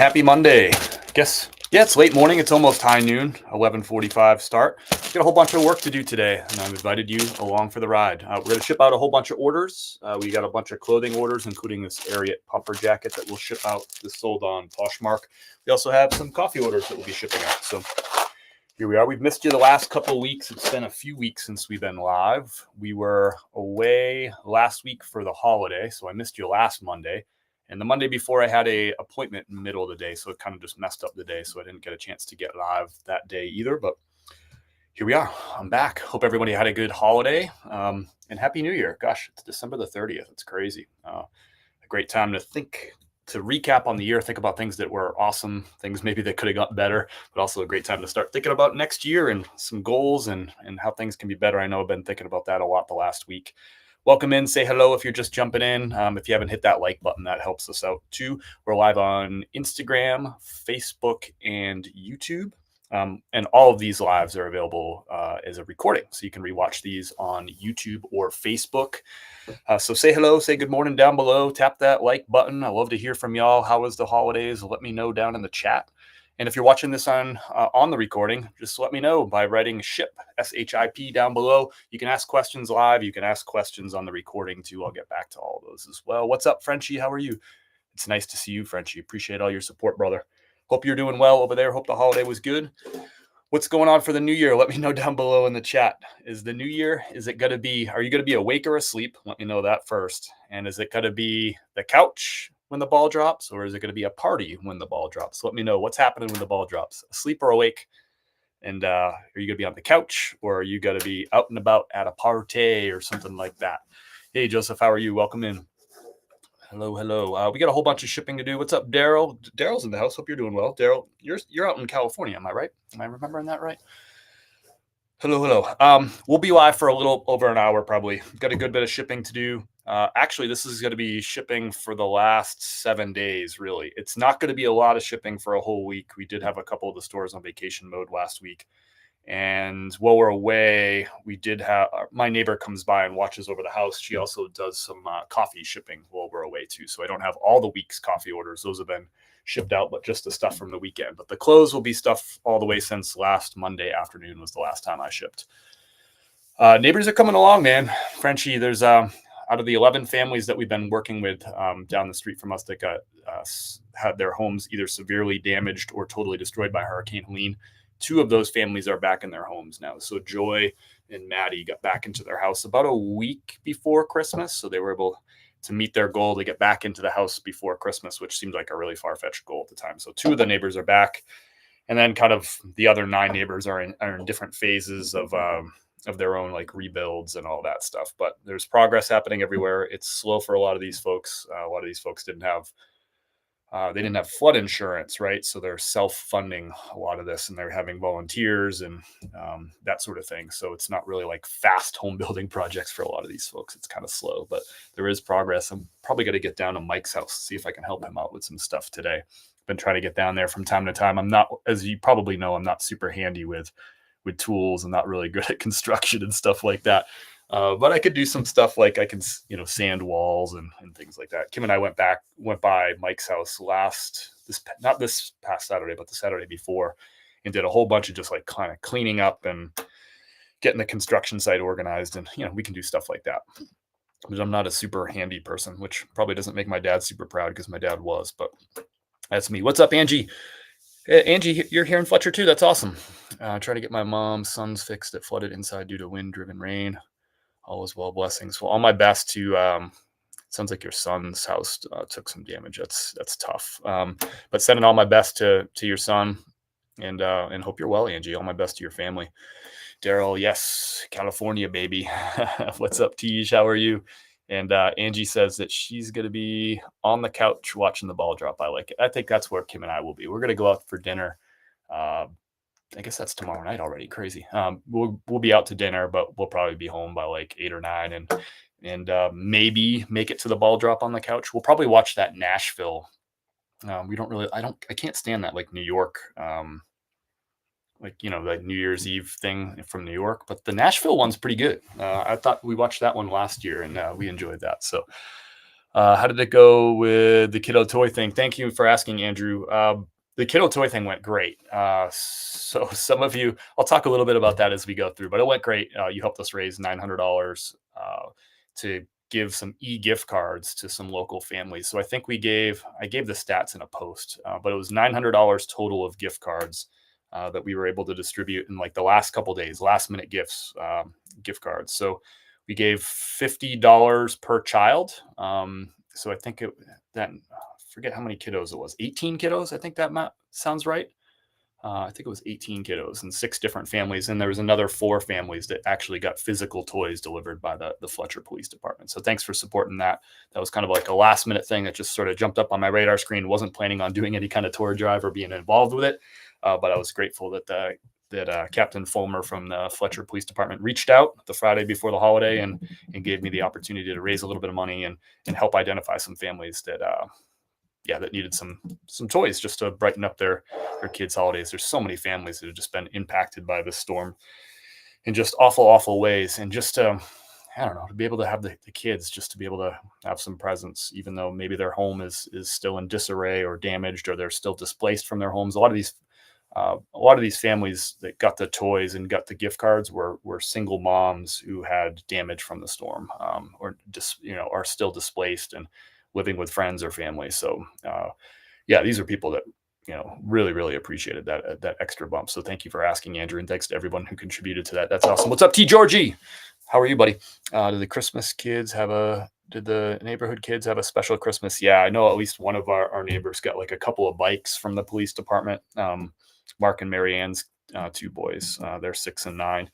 Happy Monday. Yeah, it's late morning. It's almost high noon, 11:45 start. Got a whole bunch of work to do today, and I've invited you along for the ride. We're going to ship out a whole bunch of orders. We got a bunch of clothing orders, including this Ariat puffer jacket that we'll ship out. This sold on Poshmark. We also have some coffee orders that we'll be shipping out. So here we are. We've missed you the last couple of weeks. It's been a few weeks since we've been live. We were away last week for the holiday, so I missed you last Monday. And the Monday before, I had a appointment in the middle of the day, so it kind of just messed up the day. So I didn't get a chance to get live that day either. But here we are. I'm back. Hope everybody had a good holiday and Happy New Year. Gosh, it's December the 30th. It's crazy. A great time to recap on the year, think about things that were awesome, things maybe that could have got better, but also a great time to start thinking about next year and some goals and how things can be better. I know I've been thinking about that a lot the last week. Welcome in. Say hello if you're just jumping in. If you haven't hit that like button, that helps us out too. We're live on Instagram, Facebook, and YouTube. And all of these lives are available as a recording. So you can rewatch these on YouTube or Facebook. So say hello, say good morning down below. Tap that like button. I love to hear from y'all. How was the holidays? Let me know down in the chat. And if you're watching this on the recording, just let me know by writing SHIP, S-H-I-P, down below. You can ask questions live. You can ask questions on the recording too. I'll get back to all those as well. What's up, Frenchie? How are you? It's nice to see you, Frenchie. Appreciate all your support, brother. Hope you're doing well over there. Hope the holiday was good. What's going on for the new year? Let me know down below in the chat. Is the new year, are you going to be awake or asleep? Let me know that first. And is it going to be the couch when the ball drops, or is it going to be a party when the ball drops? Let me know what's happening when the ball drops, asleep or awake. And are you going to be on the couch, or are you going to be out and about at a party or something like that? Hey, Joseph, how are you? Welcome in. Hello. We got a whole bunch of shipping to do. What's up, Daryl? Daryl's in the house. Hope you're doing well. Daryl, you're out in California, am I right? Am I remembering that right? Hello. We'll be live for a little over an hour, probably. Got a good bit of shipping to do. Actually, this is going to be shipping for the last 7 days, really. It's not going to be a lot of shipping for a whole week. We did have a couple of the stores on vacation mode last week. And while we're away, we did have my neighbor comes by and watches over the house. She also does some coffee shipping while we're away too. So I don't have all the week's coffee orders. Those have been shipped out, but just the stuff from the weekend. But the clothes will be stuff all the way since last Monday afternoon was the last time I shipped. Neighbors are coming along, man. Frenchie, there's out of the 11 families that we've been working with down the street from us that got had their homes either severely damaged or totally destroyed by Hurricane Helene. 2 of those families are back in their homes now. So Joy and Maddie got back into their house about a week before Christmas. So they were able to meet their goal to get back into the house before Christmas, which seemed like a really far-fetched goal at the time. So 2 of the neighbors are back. And then kind of the other 9 neighbors are in different phases of their own like rebuilds and all that stuff. But there's progress happening everywhere. It's slow for a lot of these folks. A lot of these folks didn't have flood insurance, right? So they're self-funding a lot of this, and they're having volunteers and that sort of thing. So it's not really like fast home building projects for a lot of these folks. It's kind of slow, but there is progress. I'm probably going to get down to Mike's house, see if I can help him out with some stuff today. Been trying to get down there from time to time. I'm not, as you probably know, I'm not super handy with tools. I'm not really good at construction and stuff like that. But I could do some stuff like I can, sand walls and things like that. Kim and I went by Mike's house not this past Saturday, but the Saturday before, and did a whole bunch of just like kind of cleaning up and getting the construction site organized. And, we can do stuff like that. But I'm not a super handy person, which probably doesn't make my dad super proud because my dad was, but that's me. What's up, Angie? Angie, you're here in Fletcher too. That's awesome. Try to get my mom's son's fixed that flooded inside due to wind-driven rain. All is well, blessings. Well, all my best to. Sounds like your son's house took some damage. That's tough. But sending all my best to your son, and hope you're well, Angie. All my best to your family. Daryl, yes, California, baby. What's up, Tish? How are you? And Angie says that she's going to be on the couch watching the ball drop. I like it. I think that's where Kim and I will be. We're going to go out for dinner. I guess that's tomorrow night already. Crazy. We'll be out to dinner, but we'll probably be home by like 8 or 9 and maybe make it to the ball drop on the couch. We'll probably watch that Nashville. I can't stand that like New York, the New Year's Eve thing from New York, but the Nashville one's pretty good. I thought we watched that one last year and we enjoyed that. So How did it go with the kiddo toy thing? Thank you for asking, Andrew. The kiddo toy thing went great. So some of you, I'll talk a little bit about that as we go through, but it went great. You helped us raise $900 to give some e-gift cards to some local families. So I think I gave the stats in a post, but it was $900 total of gift cards that we were able to distribute in like the last couple days, last minute gift cards. So we gave $50 per child. So I think forget how many kiddos it was. 18 kiddos. I think that sounds right. I think it was 18 kiddos and 6 different families. And there was another 4 families that actually got physical toys delivered by the Fletcher Police Department. So thanks for supporting that. That was kind of like a last minute thing that just sort of jumped up on my radar screen. Wasn't planning on doing any kind of tour drive or being involved with it. But I was grateful that Captain Fulmer from the Fletcher Police Department reached out the Friday before the holiday and gave me the opportunity to raise a little bit of money and help identify some families that needed some toys just to brighten up their kids' holidays. There's so many families that have just been impacted by this storm in just awful ways. And just I don't know, to be able to have the kids just to be able to have some presents, even though maybe their home is still in disarray or damaged, or they're still displaced from their homes. A lot of these families that got the toys and got the gift cards were single moms who had damage from the storm, or just are still displaced and living with friends or family. So these are people that really appreciated that extra bump. So thank you for asking, Andrew, and thanks to everyone who contributed to that. That's awesome. What's up, T Georgie? How are you, buddy? Did the neighborhood kids have a special Christmas? Yeah, I know at least one of our neighbors got like a couple of bikes from the police department. Mark and Mary Ann's 2 boys, they're 6 and 9.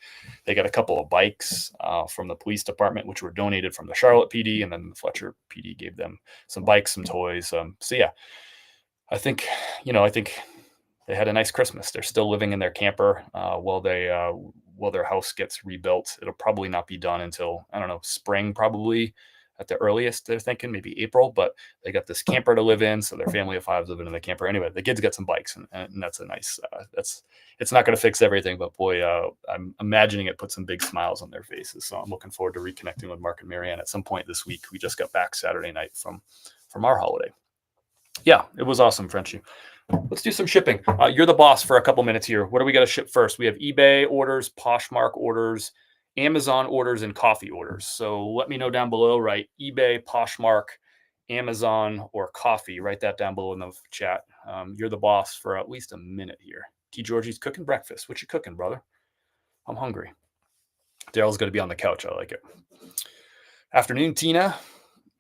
They got a couple of bikes from the police department, which were donated from the Charlotte PD, and then the Fletcher PD gave them some bikes, some toys. I think they had a nice Christmas. They're still living in their camper while their house gets rebuilt. It'll probably not be done until, I don't know, spring probably at the earliest. They're thinking maybe April, but they got this camper to live in. So their family of 5 living in the camper. Anyway, the kids got some bikes, and that's a nice, it's not going to fix everything, but boy, I'm imagining it put some big smiles on their faces. So I'm looking forward to reconnecting with Mark and Marianne at some point this week. We just got back Saturday night from our holiday. Yeah, it was awesome, Frenchie. Let's do some shipping. You're the boss for a couple minutes here. What do we got to ship first? We have eBay orders, Poshmark orders, Amazon orders, and coffee orders. So let me know down below, right? eBay, Poshmark, Amazon, or coffee. Write that down below in the chat. You're the boss for at least a minute here. T. Georgie's cooking breakfast. What you cooking, brother? I'm hungry. Daryl's going to be on the couch. I like it. Afternoon, Tina.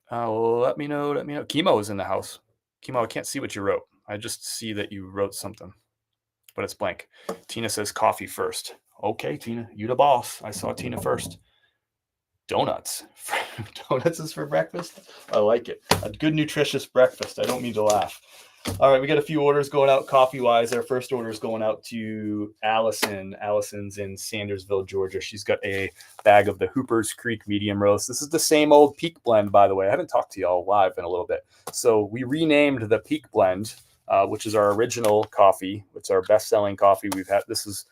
Let me know. Chemo is in the house. Chemo, I can't see what you wrote. I just see that you wrote something, but it's blank. Tina says coffee first. Okay, Tina, you the boss. I saw Tina first. Donuts. Donuts is for breakfast? I like it. A good, nutritious breakfast. I don't mean to laugh. All right, we got a few orders going out coffee-wise. Our first order is going out to Allison. Allison's in Sandersville, Georgia. She's got a bag of the Hooper's Creek medium roast. This is the same old Peak Blend, by the way. I haven't talked to y'all live in a little bit. So we renamed the Peak Blend, which is our original coffee. It's our best-selling coffee we've had. This is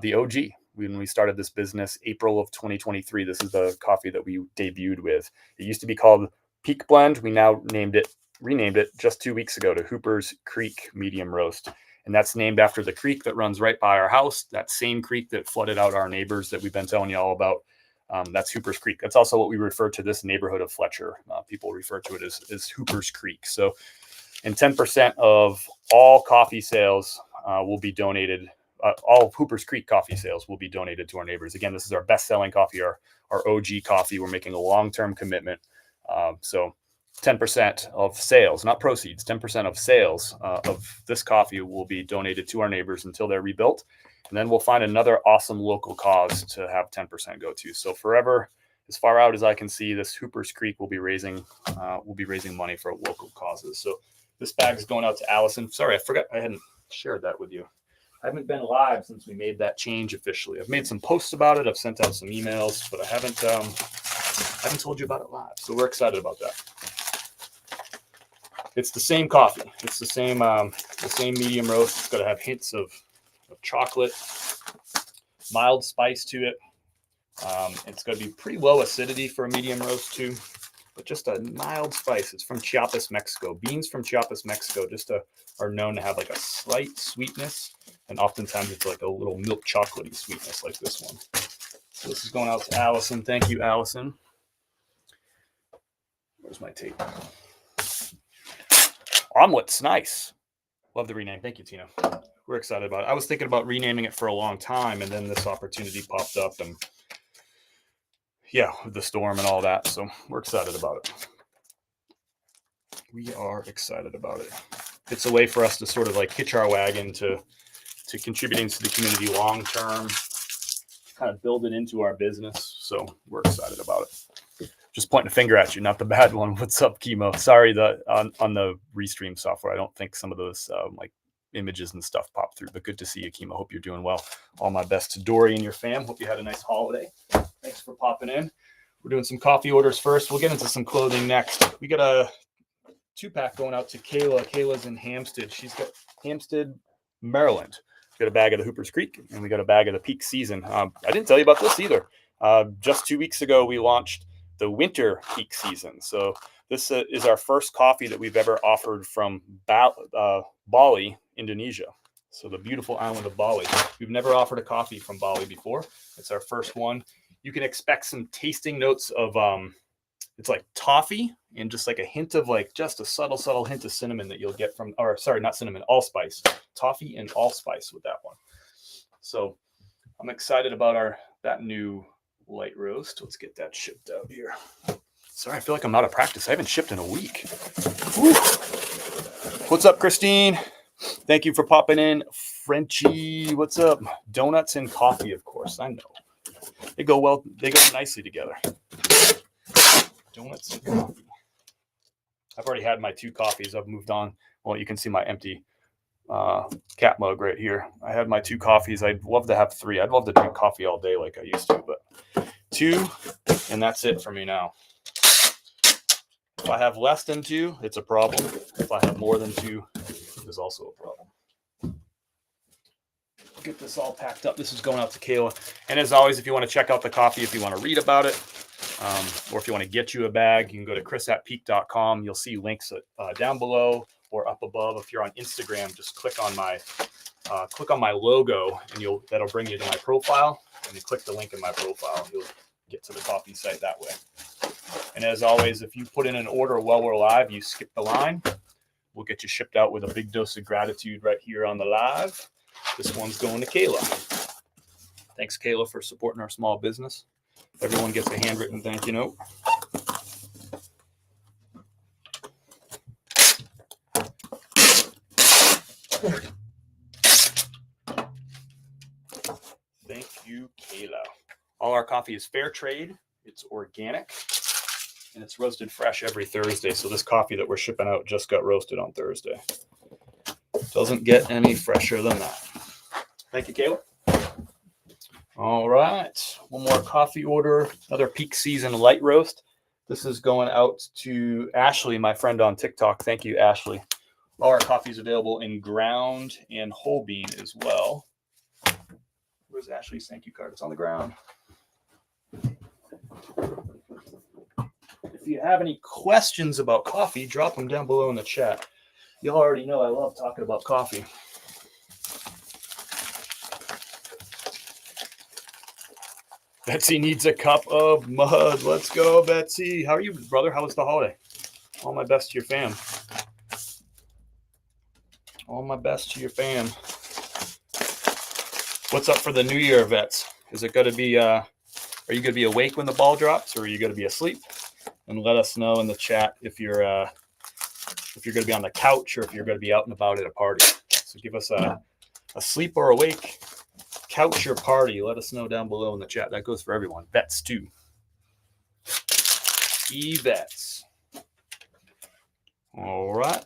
the OG. When we started this business, April of 2023, this is the coffee that we debuted with. It used to be called Peak Blend. We now renamed it just 2 weeks ago to Hooper's Creek Medium Roast. And that's named after the creek that runs right by our house. That same creek that flooded out our neighbors that we've been telling you all about. That's Hooper's Creek. That's also what we refer to this neighborhood of Fletcher. People refer to it as Hooper's Creek. So, and 10% of all coffee sales will be donated. All Hooper's Creek coffee sales will be donated to our neighbors. Again, this is our best-selling coffee, our OG coffee. We're making a long-term commitment. So 10% of sales, not proceeds, 10% of sales of this coffee will be donated to our neighbors until they're rebuilt. And then we'll find another awesome local cause to have 10% go to. So forever, as far out as I can see, this Hooper's Creek will be raising money for local causes. So this bag is going out to Allison. Sorry, I forgot I hadn't shared that with you. I haven't been live since we made that change officially. I've made some posts about it. I've sent out some emails, but I haven't told you about it live. So we're excited about that. It's the same coffee. It's the same medium roast. It's got to have hints of chocolate, mild spice to it. It's going to be pretty low acidity for a medium roast too. but just a mild spice. It's from Chiapas, Mexico. Beans from Chiapas, Mexico are known to have like a slight sweetness, and oftentimes it's like a little milk chocolatey sweetness like this one. So this is going out to Allison. Thank you, Allison. Where's my tape? Omelets, nice. Love the rename. Thank you, Tina. We're excited about it. I was thinking about renaming it for a long time, and then this opportunity popped up, and yeah, the storm and all that. So we're excited about it. We are excited about it. It's a way for us to sort of like hitch our wagon to contributing to the community long term, kind of build it into our business. So we're excited about it. Just pointing a finger at you, not the bad one. What's up, Chemo? Sorry, on the Restream software, I don't think some of those like images and stuff pop through, but good to see you, Chemo. Hope you're doing well. All my best to Dory and your fam. Hope you had a nice holiday. Thanks for popping in. We're doing some coffee orders first. We'll get into some clothing next. We got a 2-pack going out to Kayla. Kayla's in Hampstead. She's got Hampstead, Maryland. We got a bag of the Hooper's Creek, and we got a bag of the Peak Season. I didn't tell you about this either. Just 2 weeks ago, we launched the Winter Peak Season. So this is our first coffee that we've ever offered from Bali, Indonesia. So the beautiful island of Bali. We've never offered a coffee from Bali before. It's our first one. You can expect some tasting notes of it's like toffee and just like a hint of like just a subtle hint of cinnamon that you'll get from, or sorry, not cinnamon, allspice. Toffee and allspice with that one. So I'm excited about that new light roast. Let's get that shipped out here. Sorry, I feel like I'm out of practice. I haven't shipped in a week. Woo. What's up, Christine? Thank you for popping in. Frenchie, what's up? Donuts and coffee, of course. I know. They go well. They go nicely together. Donuts and coffee. I've already had my 2 coffees. I've moved on. Well, you can see my empty cat mug right here. I had my 2 coffees. I'd love to have 3. I'd love to drink coffee all day like I used to, but 2, and that's it for me now. If I have less than 2, it's a problem. If I have more than 2, it's also a problem. Get this all packed up. This is going out to Kayla. And as always, if you want to check out the coffee, if you want to read about it, or if you want to get you a bag, you can go to chris@peak.com. You'll see links down below or up above. If you're on Instagram, just click on my logo, and that'll bring you to my profile. And you click the link in my profile, you'll get to the coffee site that way. And as always, if you put in an order while we're live, you skip the line. We'll get you shipped out with a big dose of gratitude right here on the live. This one's going to Kayla. Thanks, Kayla, for supporting our small business. Everyone gets a handwritten thank you note. Thank you, Kayla. All our coffee is fair trade. It's organic, and it's roasted fresh every Thursday. So this coffee that we're shipping out just got roasted on Thursday. Doesn't get any fresher than that. Thank you, Kayla. All right. One more coffee order. Another Peak Season light roast. This is going out to Ashley, my friend on TikTok. Thank you, Ashley. All our coffee is available in ground and whole bean as well. Where's Ashley's thank you card? It's on the ground. If you have any questions about coffee, drop them down below in the chat. You already know I love talking about coffee. Betsy needs a cup of mud. Let's go, Betsy. How are you, brother? How was the holiday? All my best to your fam. All my best to your fam. What's up for the new year, vets? Is it going to be, are you going to be awake when the ball drops, or are you going to be asleep? And let us know in the chat if you're going to be on the couch or if you're going to be out and about at a party. So give us a sleep or awake, couch or party. Let us know down below in the chat. That goes for everyone. Vets too. E-vets. All right.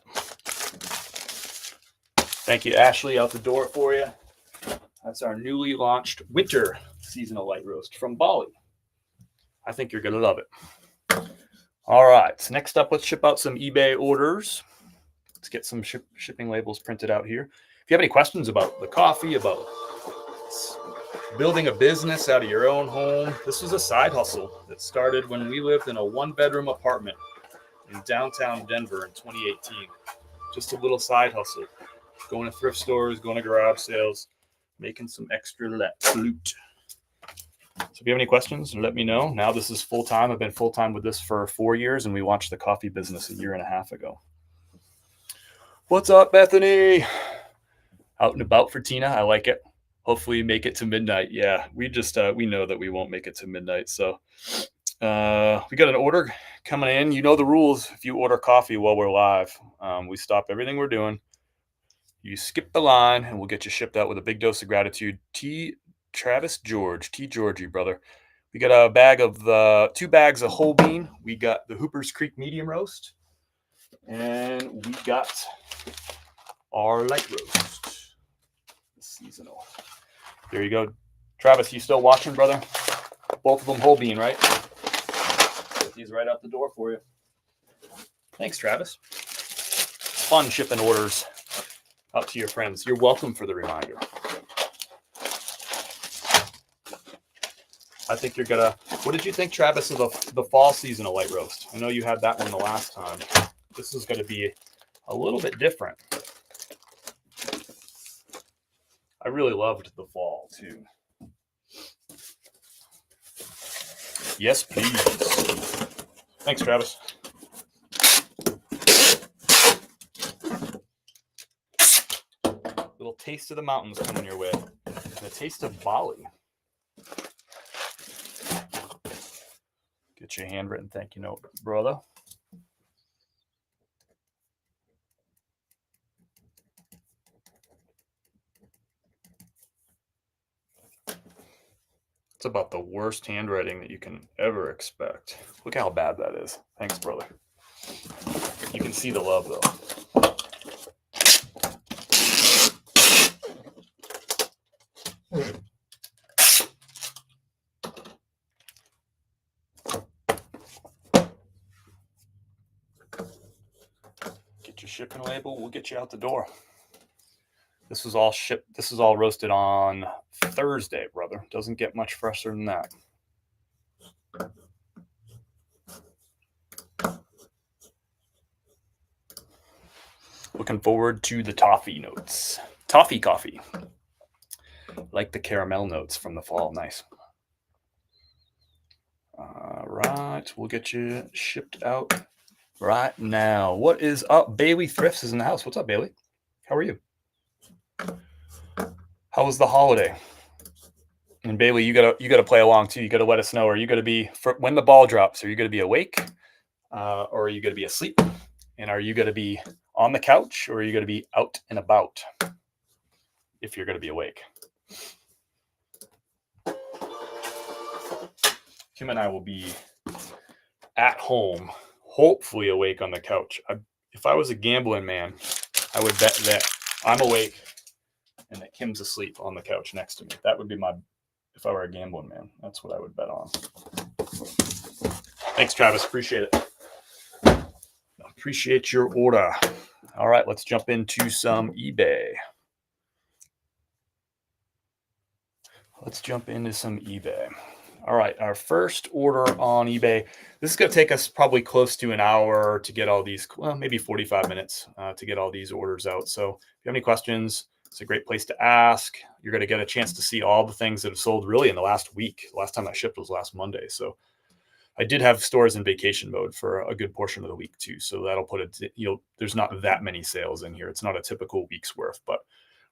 Thank you, Ashley, out the door for you. That's our newly launched winter seasonal light roast from Bali. I think you're going to love it. All right. Next up, let's ship out some eBay orders. Let's get some shipping labels printed out here. If you have any questions about the coffee, about Building a business out of your own home. This was a side hustle that started when we lived in a one-bedroom apartment in downtown Denver in 2018. Just a little side hustle. Going to thrift stores, going to garage sales, making some extra loot. So if you have any questions, let me know. Now this is full-time. I've been full-time with this for 4 years, and we launched the coffee business a year and a half ago. What's up, Bethany? Out and about for Tina. I like it. Hopefully make it to midnight. Yeah, we just we know that we won't make it to midnight. So we got an order coming in. You know the rules. If you order coffee while we're live, we stop everything we're doing. You skip the line, and we'll get you shipped out with a big dose of gratitude. Travis George, T. Georgie, brother. We got a bag of the 2 bags of whole bean. We got the Hooper's Creek medium roast, and we got our light roast, seasonal. There you go. Travis, you still watching, brother? Both of them whole bean, right? Get these right out the door for you. Thanks, Travis. It's fun shipping orders out to your friends. You're welcome for the reminder. I think you're gonna. What did you think, Travis, of the fall seasonal light roast? I know you had that one the last time. This is going to be a little bit different. I really loved the fall too. Yes, please. Thanks, Travis. Little taste of the mountains coming your way. And a taste of Bali. Get your handwritten thank you note, brother. It's about the worst handwriting that you can ever expect. Look how bad that is. Thanks, brother. You can see the love, though. Get your shipping label. We'll get you out the door. This was all shipped. This is all roasted on Thursday, brother. Doesn't get much fresher than that. Looking forward to the toffee notes. Toffee coffee. Like the caramel notes from the fall. Nice. All right. We'll get you shipped out right now. What is up? Bailey Thrifts is in the house. What's up, Bailey? How are you? How was the holiday? And Bailey, you gotta play along too. You gotta let us know. Are you gonna be when the ball drops? Are you gonna be awake, or are you gonna be asleep? And are you gonna be on the couch, or are you gonna be out and about? If you're gonna be awake, Kim and I will be at home, hopefully awake on the couch. If I was a gambling man, I would bet that I'm awake and that Kim's asleep on the couch next to me. That would be if I were a gambling man, that's what I would bet on. Thanks, Travis. Appreciate it. Appreciate your order. All right, let's jump into some eBay. All right, our first order on eBay. This is going to take us probably close to an hour to get all these, well, maybe 45 minutes to get all these orders out. So if you have any questions, it's a great place to ask. You're going to get a chance to see all the things that have sold really in the last week. The last time I shipped was last Monday. So I did have stores in vacation mode for a good portion of the week too. So that'll put it, there's not that many sales in here. It's not a typical week's worth, but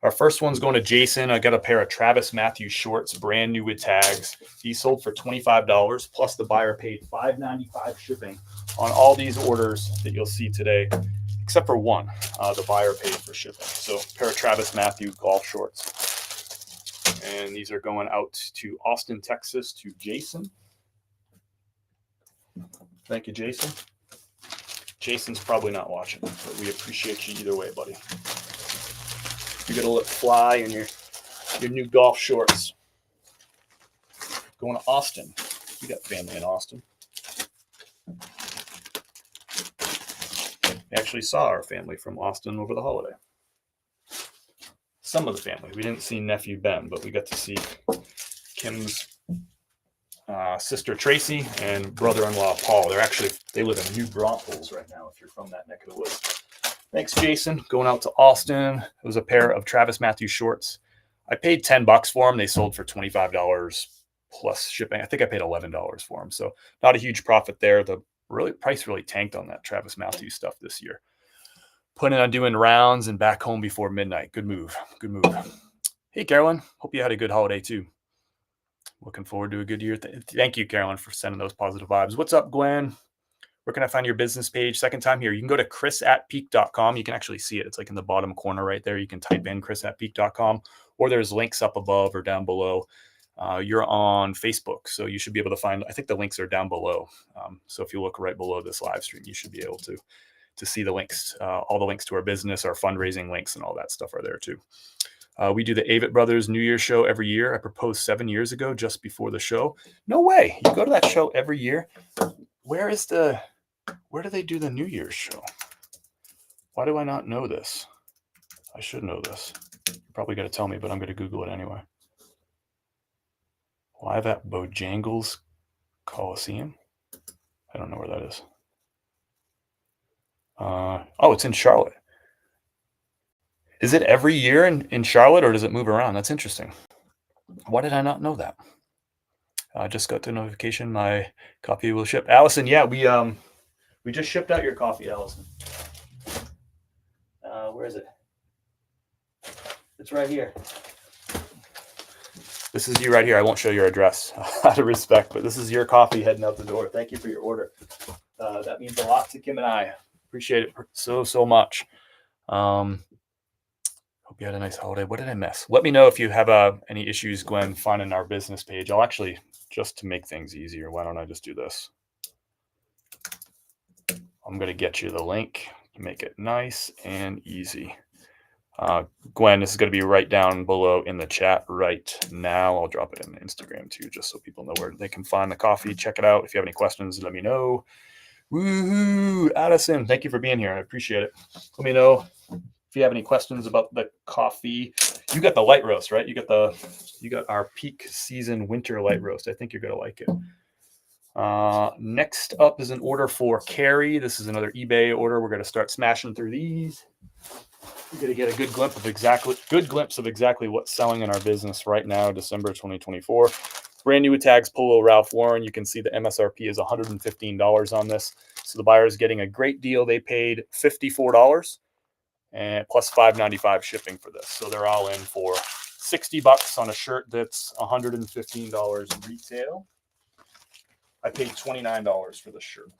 our first one's going to Jason. I got a pair of Travis Matthews shorts, brand new with tags. These sold for $25, plus the buyer paid $5.95 shipping on all these orders that you'll see today, except for one. The buyer paid for shipping. So a pair of Travis Matthews golf shorts. And these are going out to Austin, Texas, to Jason. Thank you, Jason. Jason's probably not watching, but we appreciate you either way, buddy. You're gonna look fly in your new golf shorts. Going to Austin. We got family in Austin. We actually saw our family from Austin over the holiday. some of the family. We didn't see nephew Ben, but we got to see Kim's sister Tracy and brother-in-law Paul. They live in New Braunfels right now, if you're from that neck of the woods. Thanks, Jason. Going out to Austin. It was a pair of Travis Matthews shorts. I paid $10 for them. They sold for $25 plus shipping. I think I paid $11 for them. So not a huge profit there. The price really tanked on that Travis Matthews stuff this year. Planning on doing rounds and back home before midnight. Good move. Good move. Hey, Carolyn. Hope you had a good holiday too. Looking forward to a good year. Thank you, Carolyn, for sending those positive vibes. What's up, Gwen? Where can I find your business page? Second time here. You can go to chris@peak.com. You can actually see it. It's like in the bottom corner right there. You can type in chris@peak.com, or there's links up above or down below. You're on Facebook, so you should be able to find, I think the links are down below. So if you look right below this live stream, you should be able to see the links. All the links to our business, our fundraising links, and all that stuff are there too. We do the Avett Brothers New Year's show every year. I proposed 7 years ago, just before the show. No way. You go to that show every year. Where do they do the New Year's show? Why do I not know this? I should know this. You're probably going to tell me, but I'm going to Google it anyway. Live at Bojangles Coliseum? I don't know where that is. Oh, it's in Charlotte. Is it every year in Charlotte, or does it move around? That's interesting. Why did I not know that? I just got the notification my coffee will ship. Allison, yeah, we just shipped out your coffee, Allison. Where is it? It's right here. This is you right here. I won't show your address out of respect, but this is your coffee heading out the door. Thank you for your order. That means a lot to Kim and I. Appreciate it so much. Hope you had a nice holiday. What did I miss? Let me know if you have any issues, Gwen, finding our business page. I'll actually, just to make things easier, why don't I just do this? I'm going to get you the link to make it nice and easy. Gwen, this is going to be right down below in the chat right now. I'll drop it in Instagram too, just so people know where they can find the coffee. Check it out. If you have any questions, let me know. Woohoo! Addison, thank you for being here. I appreciate it. Let me know if you have any questions about the coffee. You got the light roast, right? You got our peak season winter light roast. I think you're going to like it. Next up is an order for Carrie. This is another eBay order. We're going to start smashing through these. You're going to get a good glimpse of exactly what's selling in our business right now, December 2024. Brand new with tags, Polo Ralph Lauren. You can see the MSRP is $115 on this. So the buyer is getting a great deal. They paid $54 and plus $5.95 shipping for this. So they're all in for $60 on a shirt that's $115 retail. I paid $29 for the shirt.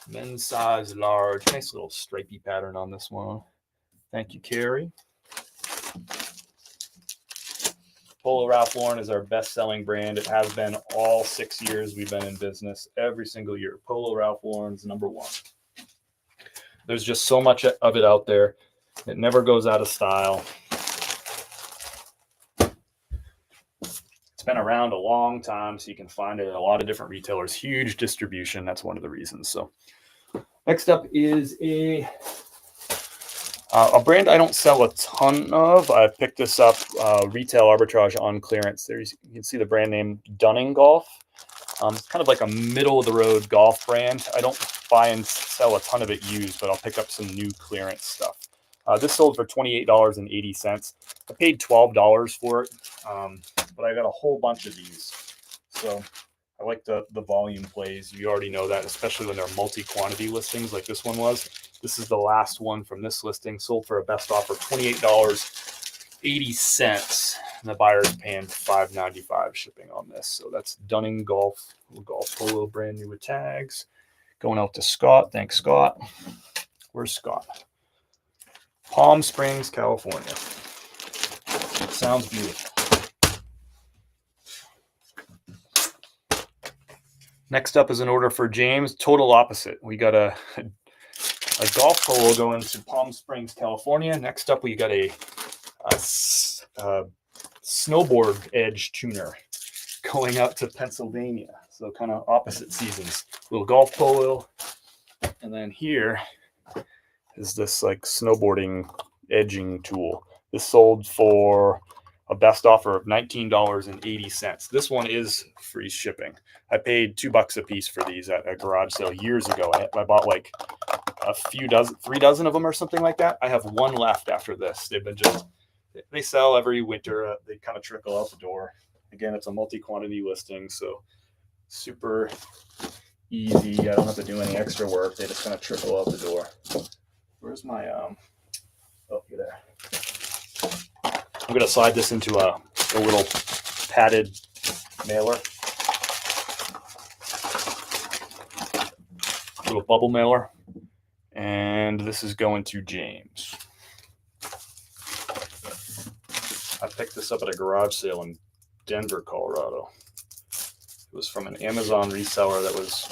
Men's size large. Nice little stripy pattern on this one. Thank you, Carrie. Polo Ralph Lauren is our best-selling brand. It has been all 6 years we've been in business. Every single year, Polo Ralph Lauren's #1. There's just so much of it out there. It never goes out of style. It's been around a long time, so you can find it at a lot of different retailers. Huge distribution. That's one of the reasons. So next up is a brand I don't sell a ton of. I picked this up, retail arbitrage on clearance. There you can see the brand name Dunning Golf. It's kind of like a middle-of-the-road golf brand. I don't buy and sell a ton of it used, but I'll pick up some new clearance stuff. This sold for $28.80. I paid $12 for it, but I got a whole bunch of these. So I like the volume plays. You already know that, especially when they're multi-quantity listings like this one was. This is the last one from this listing. Sold for a best offer, $28.80. And the buyer's paying $5.95 shipping on this. So that's Dunning Golf Polo, brand new with tags. Going out to Scott. Thanks, Scott. Where's Scott? Palm Springs, California. Sounds beautiful. Next up is an order for James. Total opposite. We got a golf polo going to Palm Springs, California. Next up, we got a snowboard edge tuner going out to Pennsylvania. So kind of opposite seasons. Little golf polo. And then here is this like snowboarding edging tool. This sold for a best offer of $19.80. This one is free shipping. I paid $2 a piece for these at a garage sale years ago. I bought like a few dozen, 3 dozen of them or something like that. I have one left after this. They sell every winter. They kind of trickle out the door. Again, it's a multi-quantity listing, so super easy. I don't have to do any extra work. They just kind of trickle out the door. Where's my, oh, you're there. I'm going to slide this into a little padded mailer. Little bubble mailer. And this is going to James. I picked this up at a garage sale in Denver, Colorado. It was from an Amazon reseller that was,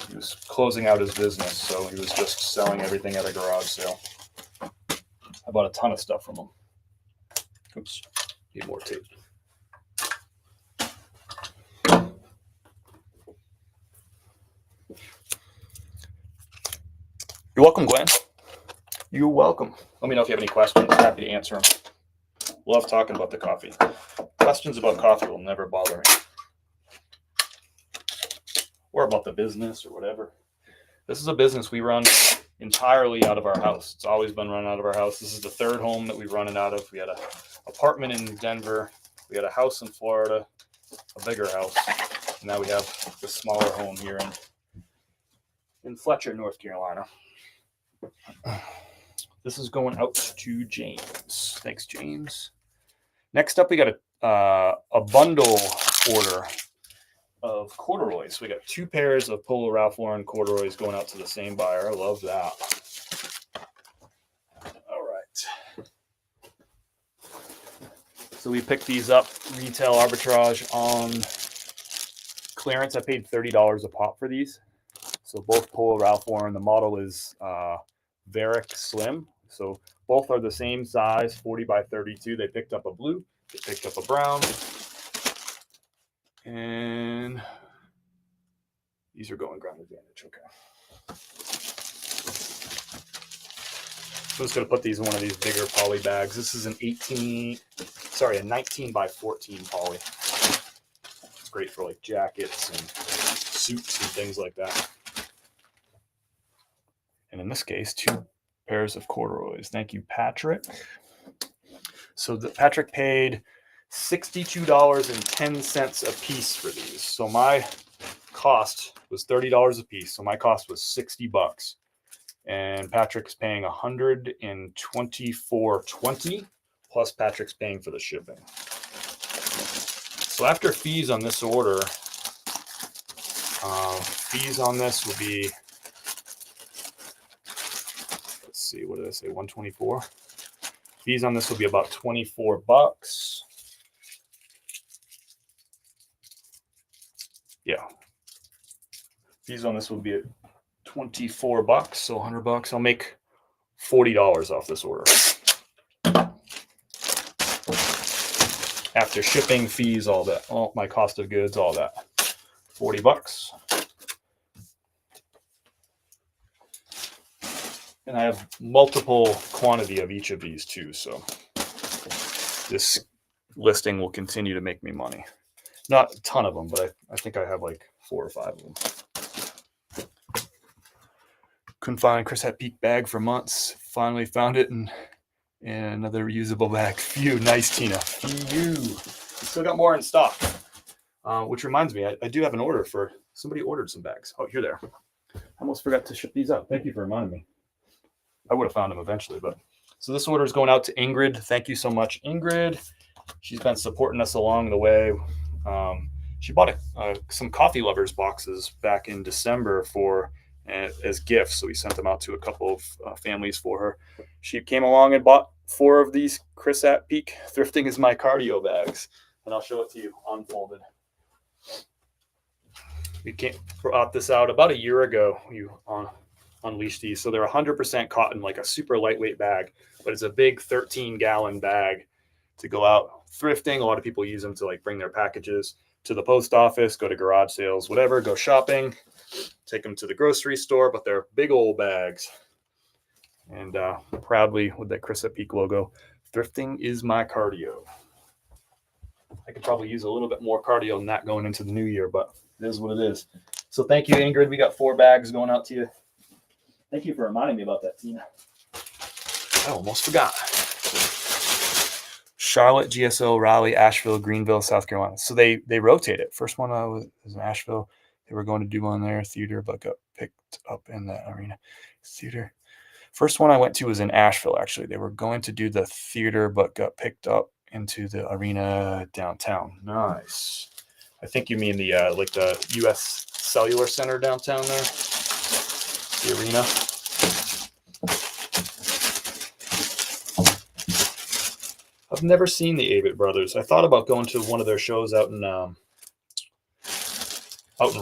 he was closing out his business, so he was just selling everything at a garage sale. I bought a ton of stuff from him. Oops, need more tape. You're welcome, Glenn. You're welcome. Let me know if you have any questions. Happy to answer them. Love talking about the coffee. Questions about coffee will never bother me. Or about the business or whatever. This is a business we run entirely out of our house. It's always been run out of our house. This is the third home that we've run it out of. We had an apartment in Denver. We had a house in Florida, a bigger house. And now we have this smaller home here in Fletcher, North Carolina. This is going out to James. Thanks, James. Next up, we got a bundle order of corduroys. We got 2 pairs of Polo Ralph Lauren corduroys going out to the same buyer. I love that. All right. So we picked these up retail arbitrage on clearance. I paid $30 a pop for these. So both Polo Ralph Lauren. The model is Varick Slim. So both are the same size, 40 by 32. They picked up a blue. They picked up a brown. And these are going ground advantage. Okay. I'm just going to put these in one of these bigger poly bags. This is a 19 by 14 poly. It's great for like jackets and suits and things like that. And in this case, 2 pairs of corduroys. Thank you, Patrick. So Patrick paid $62.10 a piece for these. So my cost was $30 a piece. So my cost was $60. And Patrick's paying $124.20 plus Patrick's paying for the shipping. So after fees on this order, fees on this will be, let's see, what did I say, 124? Fees on this will be about $24. Yeah. Fees on this will be at $24, so $100. I'll make $40 off this order. After shipping, fees, all that, all my cost of goods, all that. $40. And I have multiple quantity of each of these too, so this listing will continue to make me money. Not a ton of them, but I think I have like 4 or 5 of them. Couldn't find Chris Hat Peak bag for months. Finally found it in another reusable bag. Phew, nice, Tina. Phew. Still got more in stock. Which reminds me, I do have an order for somebody ordered some bags. Oh, you're there. I almost forgot to ship these out. Thank you for reminding me. I would have found them eventually, but so this order is going out to Ingrid. Thank you so much, Ingrid. She's been supporting us along the way. She bought some Coffee Lovers boxes back in December as gifts, so we sent them out to a couple of families for her. She came along and bought 4 of these Chris at Peak Thrifting is My Cardio bags, and I'll show it to you unfolded. We brought this out about a year ago. You unleashed these, so they're 100% cotton, like a super lightweight bag, but it's a big 13-gallon bag to go out thrifting. A lot of people use them to like bring their packages to the post office, go to garage sales, whatever, go shopping, take them to the grocery store, but they're big old bags. And proudly with that Chris at Peak logo, thrifting is my cardio. I could probably use a little bit more cardio than that going into the new year, but it is what it is. So thank you, Ingrid. We got 4 bags going out to you. Thank you for reminding me about that, Tina. I almost forgot. Charlotte, GSO, Raleigh, Asheville, Greenville, South Carolina. So they rotate it. First one was in Asheville. They were going to do one there, theater, but got picked up in the arena. Theater. First one I went to was in Asheville, actually. They were going to do the theater, but got picked up into the arena downtown. Nice. I think you mean the like the U.S. Cellular Center downtown there, the arena. I've never seen the Avett Brothers. I thought about going to one of their shows out in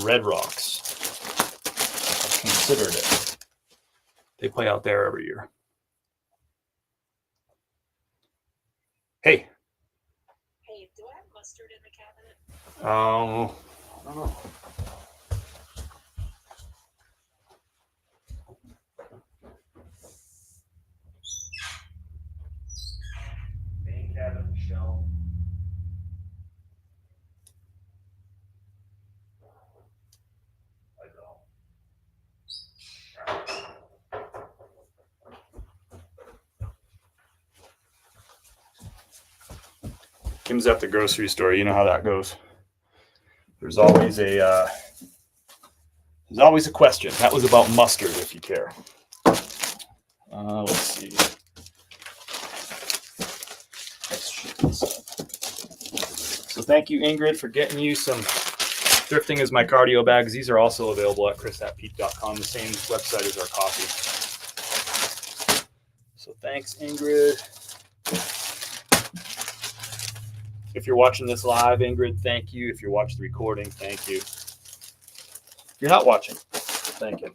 Red Rocks. I've considered it. They play out there every year. Hey. Hey, do I have mustard in the cabinet? I don't know. Main cabinet shelf. I don't. Kim's at the grocery store. You know how that goes. There's always a question. That was about mustard, if you care. Let's see. Let's ship this up. So thank you, Ingrid, for getting you some Thrifting is My Cardio bags. These are also available at chris@peak.com, the same website as our coffee. So thanks, Ingrid. If you're watching this live, Ingrid, thank you. If you're watching the recording, thank you. If you're not watching, thank you.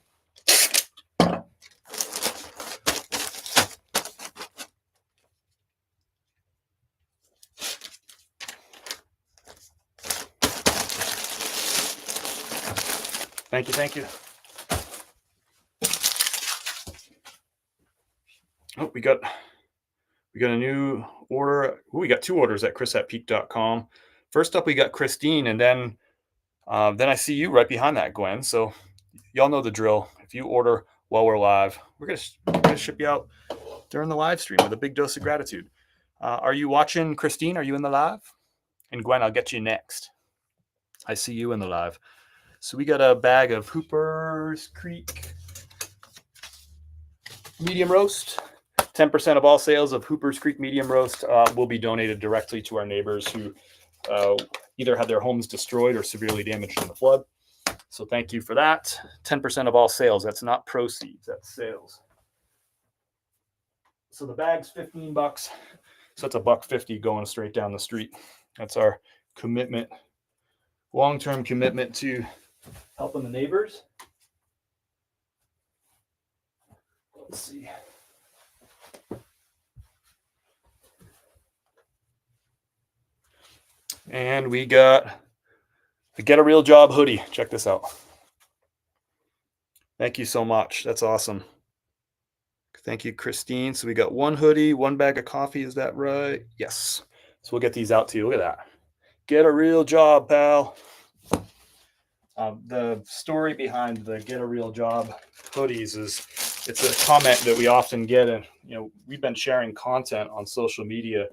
Thank you, thank you. Oh, we got a new order. Ooh, we got 2 orders at chris@peak.com. First up, we got Christine, and then I see you right behind that, Gwen. So y'all know the drill. If you order while we're live, we're gonna ship you out during the live stream with a big dose of gratitude. Are you watching, Christine? Are you in the live? And Gwen, I'll get you next. I see you in the live. So we got a bag of Hooper's Creek medium roast. 10% of all sales of Hooper's Creek medium roast will be donated directly to our neighbors who either had their homes destroyed or severely damaged in the flood. So thank you for that. 10% of all sales. That's not proceeds, that's sales. So the bag's $15. So that's $1.50 going straight down the street. That's our commitment, long-term commitment to helping the neighbors. Let's see. And we got the Get a Real Job hoodie. Check this out. Thank you so much. That's awesome. Thank you, Christine. So we got 1 hoodie, 1 bag of coffee. Is that right? Yes. So we'll get these out to you. Look at that. Get a real job, pal. The story behind the Get a Real Job hoodies is it's a comment that we often get. And, you know, we've been sharing content on social media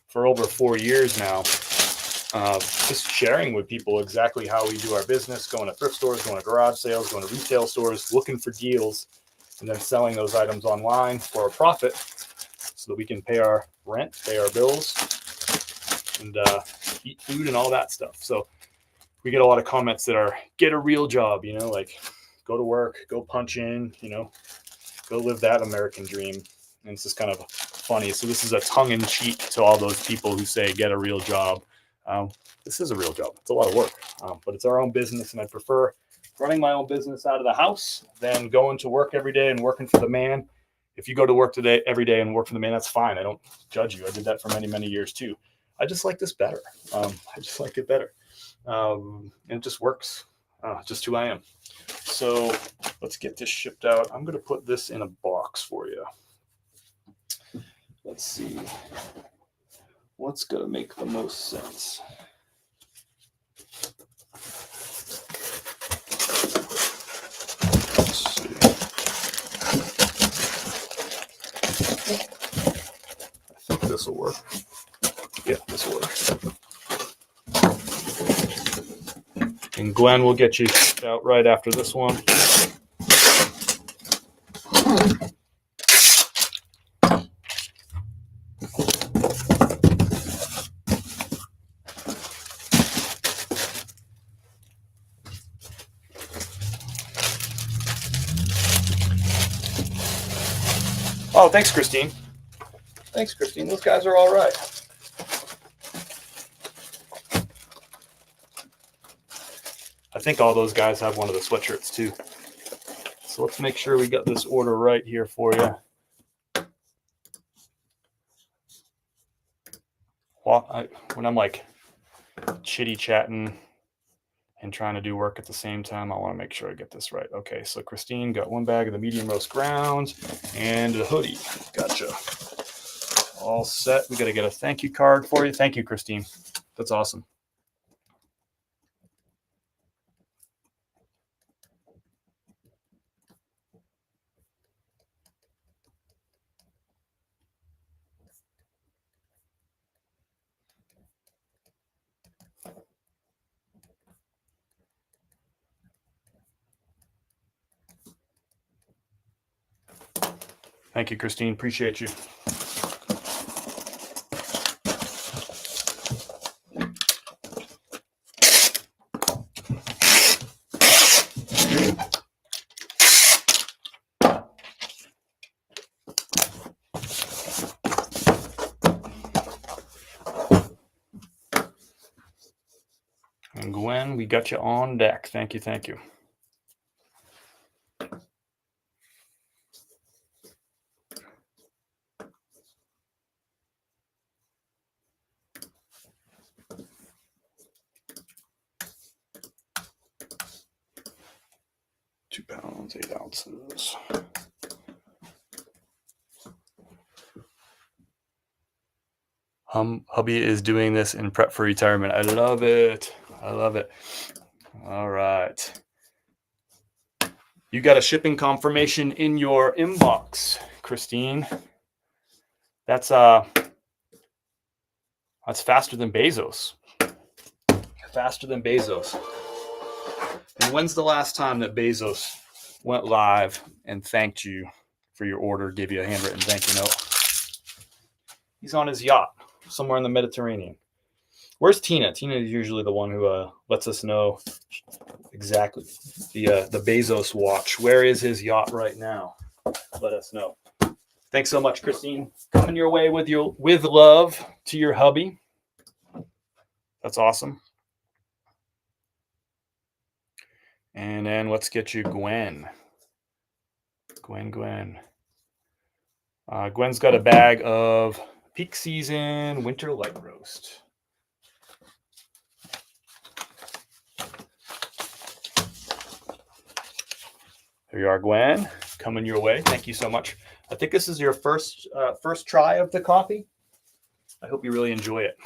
for over 4 years now. Just sharing with people exactly how we do our business, going to thrift stores, going to garage sales, going to retail stores, looking for deals, and then selling those items online for a profit so that we can pay our rent, pay our bills, and eat food and all that stuff. So we get a lot of comments that are get a real job, you know, like go to work, go punch in, you know, go live that American dream. And it's just kind of funny. So this is a tongue in cheek to all those people who say get a real job. This is a real job. It's a lot of work, but it's our own business, and I prefer running my own business out of the house than going to work every day and working for the man. If you go to work every day and work for the man, that's fine. I don't judge you. I did that for many, many years too. I just like this better. I just like it better. And it just works. Just who I am. So let's get this shipped out. I'm going to put this in a box for you. let's see. What's going to make the most sense? Let's see. I think this will work. Yeah, this will work. And Gwen will get you out right after this one. Oh, thanks, Christine. Thanks, Christine. Those guys are all right. I think all those guys have one of the sweatshirts too. So let's make sure we got this order right here for you. When I'm like chitty chatting and trying to do work at the same time, I want to make sure I get this right. Okay, so Christine got one bag of the medium roast grounds and a hoodie. Gotcha. All set. We got to get a thank you card for you. Thank you, Christine. That's awesome. Thank you, Christine. Appreciate you. And Gwen, we got you on deck. Thank you, thank you. £2, 8 ounces. Hubby is doing this in prep for retirement. I love it. I love it. All right. You got a shipping confirmation in your inbox, Christine. That's faster than Bezos. Faster than Bezos. And when's the last time that Bezos went live and thanked you for your order, gave you a handwritten thank you note? He's on his yacht somewhere in the Mediterranean. Where's Tina? Tina is usually the one who lets us know exactly the Bezos watch. Where is his yacht right now? Let us know. Thanks so much, Christine. Coming your way with love to your hubby. That's awesome. And then let's get you Gwen. Gwen's got a bag of peak season winter light roast. Here you are, Gwen. Coming your way. Thank you so much. I think this is your first try of the coffee. I hope you really enjoy it.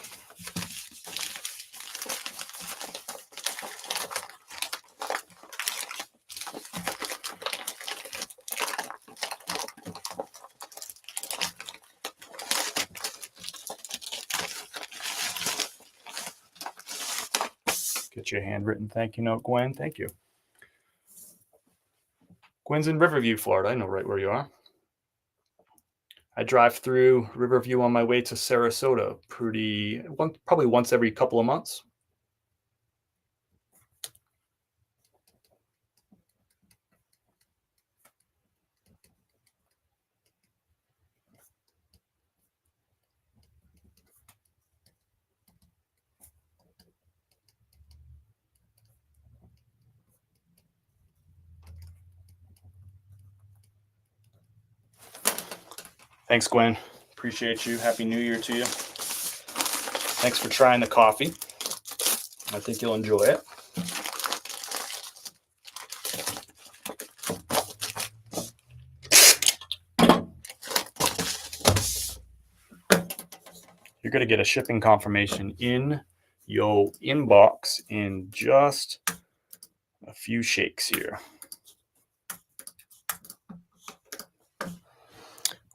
Get your handwritten thank you note, Gwen. Thank you. Gwen's in Riverview, Florida. I know right where you are. I drive through Riverview on my way to Sarasota probably once every couple of months. Thanks, Gwen. Appreciate you. Happy New Year to you. Thanks for trying the coffee. I think you'll enjoy it. You're going to get a shipping confirmation in your inbox in just a few shakes here.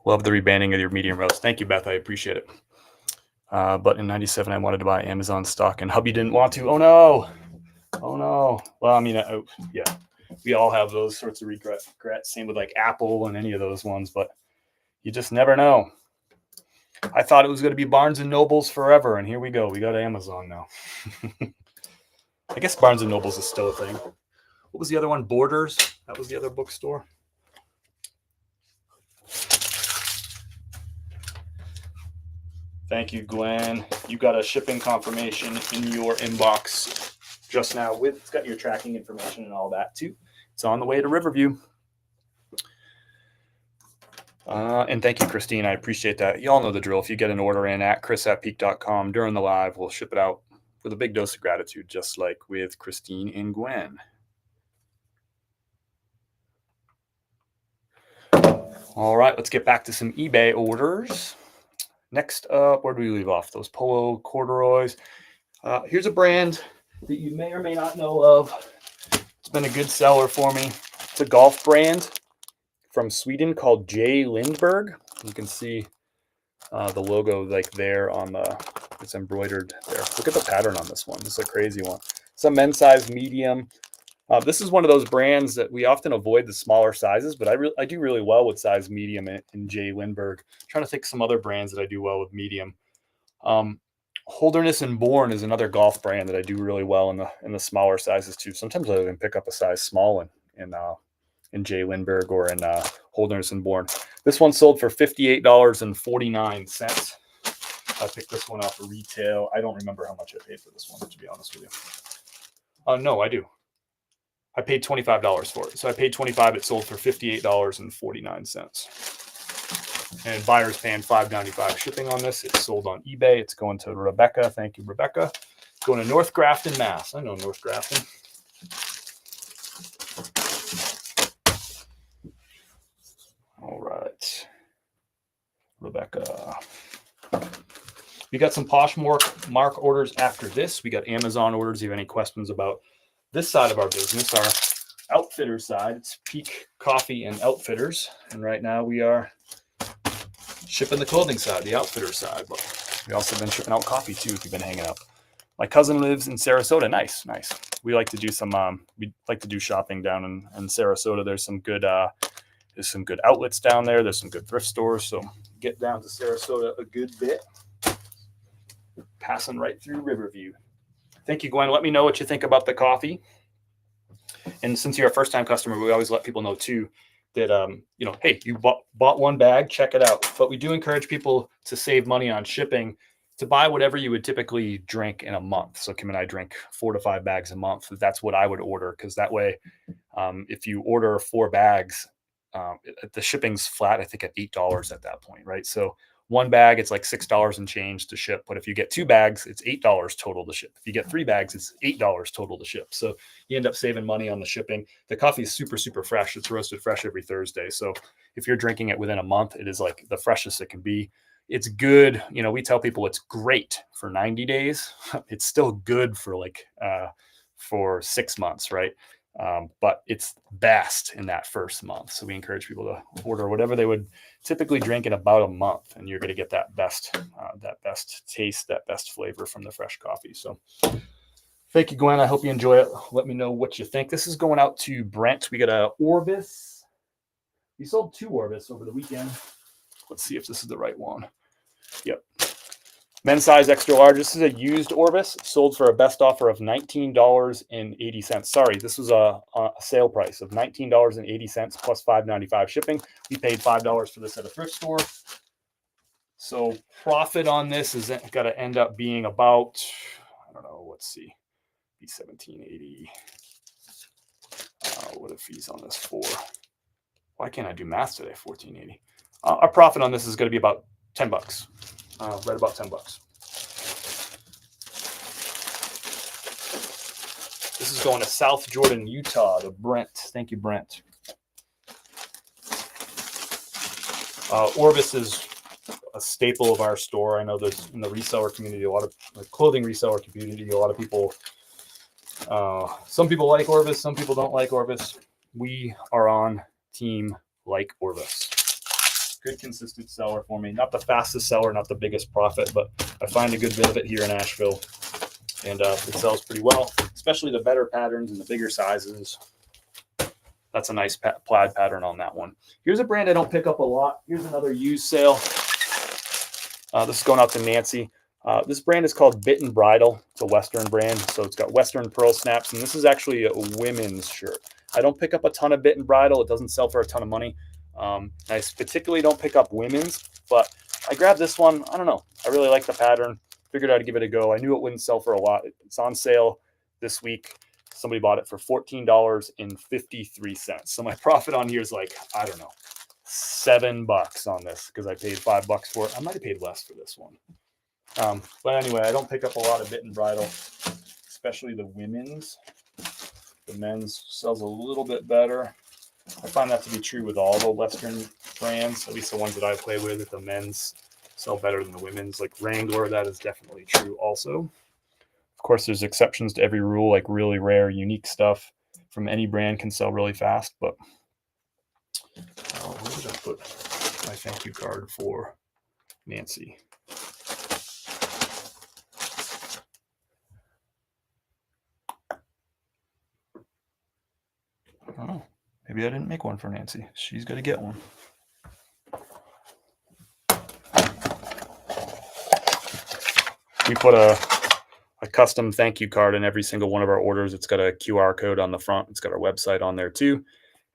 Love the rebanding of your medium roast. Thank you, Beth. I appreciate it. But in 97, I wanted to buy Amazon stock and hubby didn't want to. Oh, no. Oh, no. Well, I mean, yeah, we all have those sorts of regrets. Same with like Apple and any of those ones, but you just never know. I thought it was going to be Barnes & Noble's forever, and here we go. We got Amazon now. I guess Barnes & Noble's is still a thing. What was the other one? Borders? That was the other bookstore. Thank you, Gwen. You got a shipping confirmation in your inbox just now. It's got your tracking information and all that too. It's on the way to Riverview. And thank you, Christine. I appreciate that. You all know the drill. If you get an order in at chris@peak.com during the live, we'll ship it out with a big dose of gratitude, just like with Christine and Gwen. All right, let's get back to some eBay orders. Next up, where do we leave off? Those polo corduroys. Here's a brand that you may or may not know of. It's been a good seller for me. It's a golf brand from Sweden called J. Lindberg. You can see the logo like there on it's embroidered there. Look at the pattern on this one. This is a crazy one. It's a men's size medium. This is one of those brands that we often avoid the smaller sizes, but I do really well with size medium in J. Lindberg. I'm trying to think some other brands that I do well with medium. Holderness and Bourne is another golf brand that I do really well in the smaller sizes too. Sometimes I even pick up a size small in J. Lindberg or in Holderness and Bourne. This one sold for $58.49. I picked this one off of retail. I don't remember how much I paid for this one, to be honest with you. No, I do. I paid $25 for it. So I paid $25. It sold for $58.49. And buyer's paying $5.95 shipping on this. It's sold on eBay. It's going to Rebecca. Thank you, Rebecca. It's going to North Grafton, Mass. I know North Grafton. All right. Rebecca. We got some Poshmark orders after this. We got Amazon orders. If you have any questions about this side of our business, our outfitter side, it's Peak Coffee and Outfitters. And right now we are shipping the clothing side, the outfitter side. But we also been shipping out coffee too, if you've been hanging out. My cousin lives in Sarasota. Nice. We like to do shopping down in Sarasota. There's some good outlets down there. There's some good thrift stores. So get down to Sarasota a good bit. Passing right through Riverview. Thank you, Gwen. Let me know what you think about the coffee. And since you're a first-time customer, we always let people know too that hey, you bought one bag, check it out. But we do encourage people to save money on shipping, to buy whatever you would typically drink in a month. So Kim and I drink 4 to 5 bags a month. That's what I would order, because that way, if you order 4 bags, the shipping's flat, I think at $8 at that point, right? So one bag, it's like $6 and change to ship. But if you get 2 bags, it's $8 total to ship. If you get 3 bags, it's $8 total to ship. So you end up saving money on the shipping. The coffee is super, super fresh. It's roasted fresh every Thursday. So if you're drinking it within a month, it is like the freshest it can be. It's good. We tell people it's great for 90 days. It's still good for 6 months, right? But it's best in that first month. So we encourage people to order whatever they would typically drink in about a month, and you're going to get that best taste, that best flavor from the fresh coffee. So thank you, Gwen. I hope you enjoy it. Let me know what you think. This is going out to Brent. We got a Orvis. We sold 2 Orvis over the weekend. Let's see if this is the right one. Yep. Men's size extra large. This is a used Orvis, sold for a best offer of $19.80. Sorry, this was a sale price of $19.80 plus $5.95 shipping. We paid $5 for this at a thrift store. So profit on this is got to end up being about, I don't know, let's see, be $17.80. What are the fees on this for? Why can't I do math today? $14.80. Our profit on this is going to be about $10. Right about $10. This is going to South Jordan, Utah, to Brent. Thank you, Brent. Orvis is a staple of our store. I know there's in the reseller community, a lot of clothing reseller community, a lot of people, some people like Orvis, some people don't like Orvis. We are on team like Orvis. Good consistent seller for me. Not the fastest seller, not the biggest profit, but I find a good bit of it here in Asheville. And it sells pretty well, especially the better patterns and the bigger sizes. That's a nice plaid pattern on that one. Here's a brand I don't pick up a lot. Here's another used sale. This is going out to Nancy. This brand is called Bit & Bridle. It's a Western brand, so it's got Western pearl snaps, and this is actually a women's shirt. I don't pick up a ton of Bit & Bridle. It doesn't sell for a ton of money. I particularly don't pick up women's, but I grabbed this one. I don't know. I really like the pattern. Figured I'd give it a go. I knew it wouldn't sell for a lot. It's on sale this week. Somebody bought it for $14.53. So my profit on here is like, I don't know, $7 on this because I paid $5 for it. I might have paid less for this one. But anyway, I don't pick up a lot of Bit & Bridle, especially the women's. The men's sells a little bit better. I find that to be true with all the Western brands, at least the ones that I play with. That the men's sell better than the women's. Like Wrangler, that is definitely true also. Of course, there's exceptions to every rule, like really rare, unique stuff from any brand can sell really fast. But where did I put my thank you card for Nancy? I don't know. Maybe I didn't make one for Nancy. She's going to get one. We put a custom thank you card in every single one of our orders. It's got a QR code on the front. It's got our website on there too.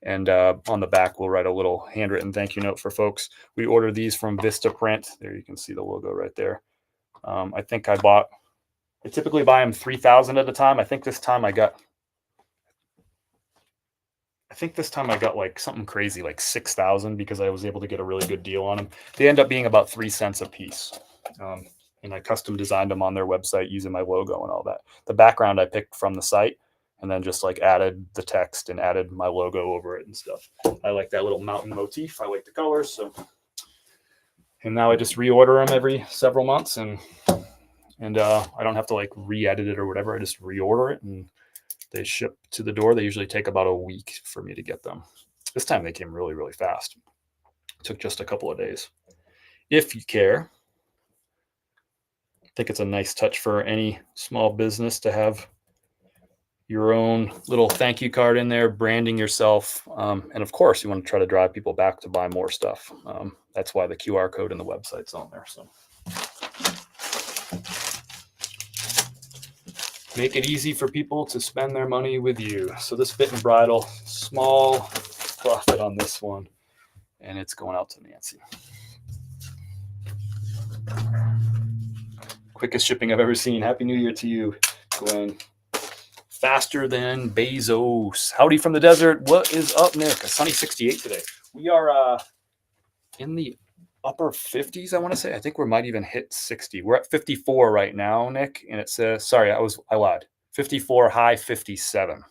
And on the back, we'll write a little handwritten thank you note for folks. We order these from Vista Print. There you can see the logo right there. I think I typically buy them 3,000 at a time. I think this time I got like something crazy, like 6,000 because I was able to get a really good deal on them. They end up being about 3 cents a piece. And I custom designed them on their website using my logo and all that. The background I picked from the site and then just like added the text and added my logo over it and stuff. I like that little mountain motif. I like the colors. And now I just reorder them every several months and I don't have to like re-edit it or whatever. I just reorder it and they ship to the door. They usually take about a week for me to get them. This time they came really, really fast. It took just a couple of days. If you care, I think it's a nice touch for any small business to have your own little thank you card in there, branding yourself. And of course, you want to try to drive people back to buy more stuff. That's why the QR code and the website's on there. So make it easy for people to spend their money with you. So this Bit & Bridle, small profit on this one, and it's going out to Nancy. Quickest shipping I've ever seen. Happy New Year to you, Glenn. Faster than Bezos. Howdy from the desert. What is up, Nick? A sunny 68 today. We are in the upper 50s, I want to say. I think we might even hit 60. We're at 54 right now, Nick. And it says, sorry, I lied. 54, high 57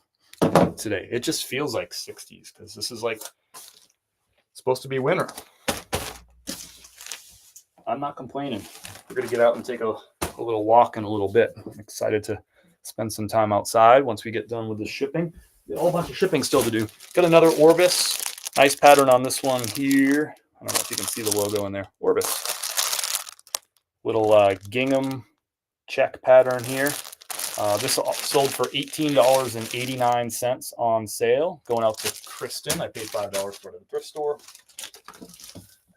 today. It just feels like 60s because this is like supposed to be winter. I'm not complaining. We're going to get out and take a little walk in a little bit. I'm excited to spend some time outside once we get done with the shipping. Got a whole bunch of shipping still to do. Got another Orvis. Nice pattern on this one here. I don't know if you can see the logo in there. Orvis. Little gingham check pattern here. This sold for $18.89 on sale. Going out to Kristen. I paid $5 for it at the thrift store.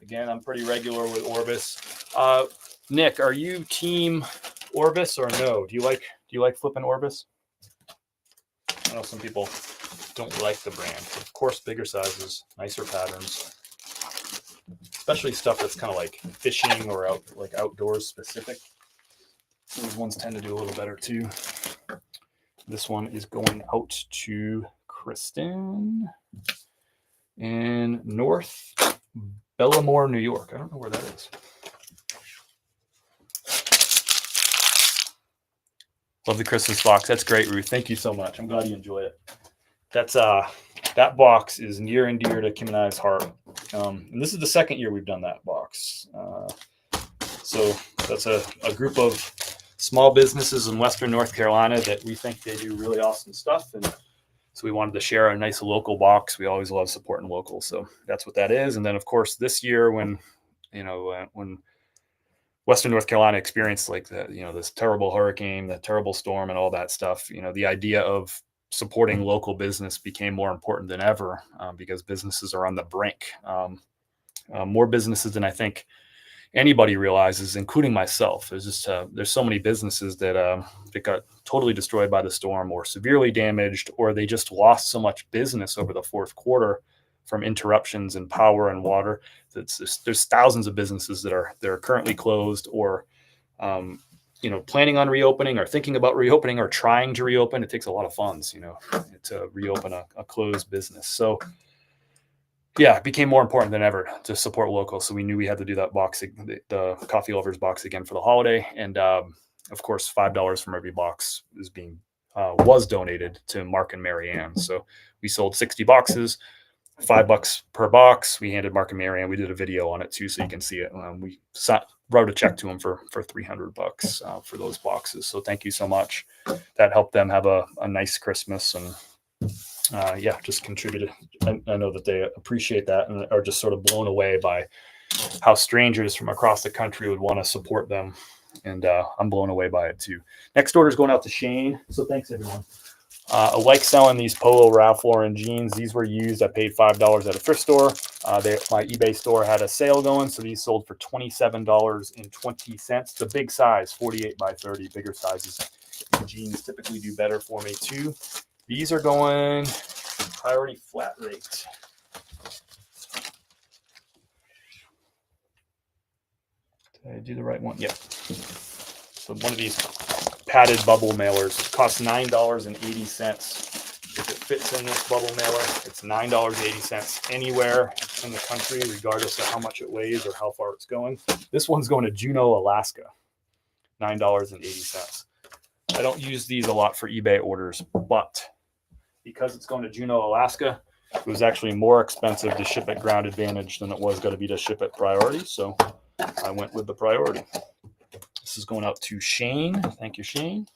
Again, I'm pretty regular with Orvis. Nick, are you team Orvis or no? Do you like flipping Orvis? I know some people don't like the brand. Of course, bigger sizes, nicer patterns, especially stuff that's kind of like fishing or outdoors specific. These ones tend to do a little better too. This one is going out to Kristen in North Bellamore, New York. I don't know where that is. Love the Christmas box. That's great, Ruth. Thank you so much. I'm glad you enjoy it. That's that box is near and dear to Kim and I's heart. And this is the second year we've done that box. So that's a group of small businesses in Western North Carolina that we think they do really awesome stuff. And so we wanted to share a nice local box. We always love supporting local. So that's what that is. And then, of course, this year when Western North Carolina experienced like this terrible hurricane, the terrible storm and all that stuff, the idea of supporting local business became more important than ever because businesses are on the brink. More businesses than I think anybody realizes, including myself. There's so many businesses that got totally destroyed by the storm or severely damaged, or they just lost so much business over the fourth quarter from interruptions in power and water. There's thousands of businesses that are currently closed or planning on reopening or thinking about reopening or trying to reopen. It takes a lot of funds, to reopen a closed business. So yeah, it became more important than ever to support local. So we knew we had to do that box, the coffee lovers box again for the holiday. And of course, $5 from every box was donated to Mark and Mary Ann. So we sold 60 boxes, $5 per box. We handed Mark and Mary Ann. We did a video on it too, so you can see it. We wrote a check to them for $300 for those boxes. So thank you so much. That helped them have a nice Christmas and just contributed. I know that they appreciate that and are just sort of blown away by how strangers from across the country would want to support them. And I'm blown away by it too. Next order is going out to Shane. So thanks everyone. I like selling these Polo Ralph Lauren jeans. These were used. I paid $5 at a thrift store. My eBay store had a sale going, so these sold for $27.20. The big size, 48 by 30, bigger sizes. Jeans typically do better for me too. These are going priority flat rate. Did I do the right one? Yep. So one of these padded bubble mailers costs $9.80. If it fits in this bubble mailer, it's $9.80 anywhere in the country, regardless of how much it weighs or how far it's going. This one's going to Juneau, Alaska, $9.80. I don't use these a lot for eBay orders, but because it's going to Juneau, Alaska, it was actually more expensive to ship at Ground Advantage than it was going to be to ship at Priority. So I went with the Priority. This is going out to Shane. Thank you, Shane.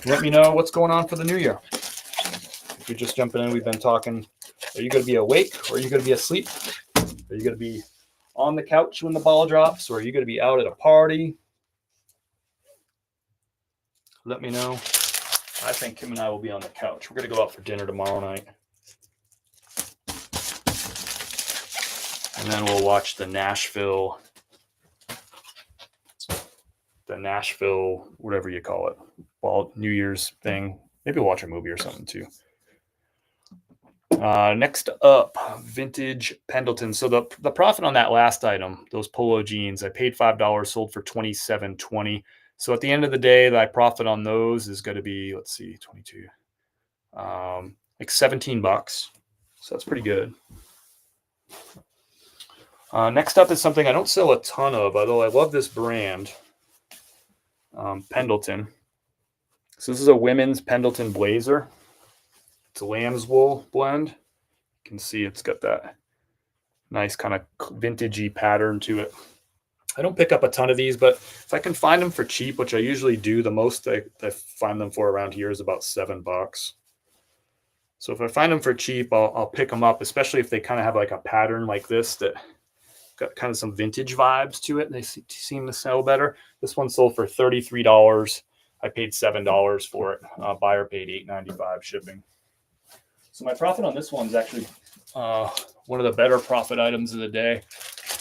Let me know what's going on for the new year. If you're just jumping in, we've been talking. Are you going to be awake or are you going to be asleep? Are you going to be on the couch when the ball drops, or are you going to be out at a party? Let me know. I think Kim and I will be on the couch. We're going to go out for dinner tomorrow night. And then we'll watch the Nashville, whatever you call it, New Year's thing. Maybe we'll watch a movie or something too. Next up, vintage Pendleton. So the profit on that last item, those polo jeans, I paid $5, sold for $27.20. So at the end of the day, my profit on those is going to be, let's see, 22, like $17. So that's pretty good. Next up is something I don't sell a ton of, although I love this brand, Pendleton. So this is a women's Pendleton blazer. It's a lamb's wool blend. You can see it's got that nice kind of vintagey pattern to it. I don't pick up a ton of these, but if I can find them for cheap, which I usually do, the most I find them for around here is about $7. So if I find them for cheap, I'll pick them up, especially if they kind of have like a pattern like this that got kind of some vintage vibes to it. They seem to sell better. This one sold for $33. I paid $7 for it. Buyer paid $8.95 shipping. So my profit on this one is actually one of the better profit items of the day.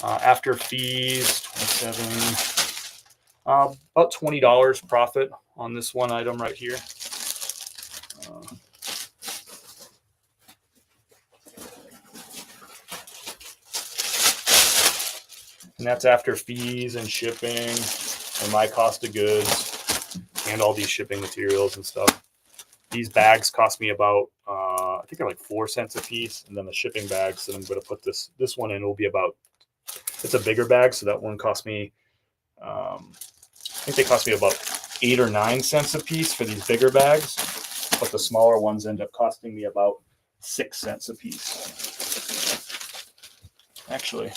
After fees, 27, about $20 profit on this one item right here. And that's after fees and shipping and my cost of goods and all these shipping materials and stuff. These bags cost me about, I think they're like 4 cents a piece. And then the shipping bags that I'm going to put this one in will be about It's a bigger bag, so that one cost me, I think they cost me about 8 or 9 cents a piece for these bigger bags, but the smaller ones end up costing me about 6 cents a piece. Actually,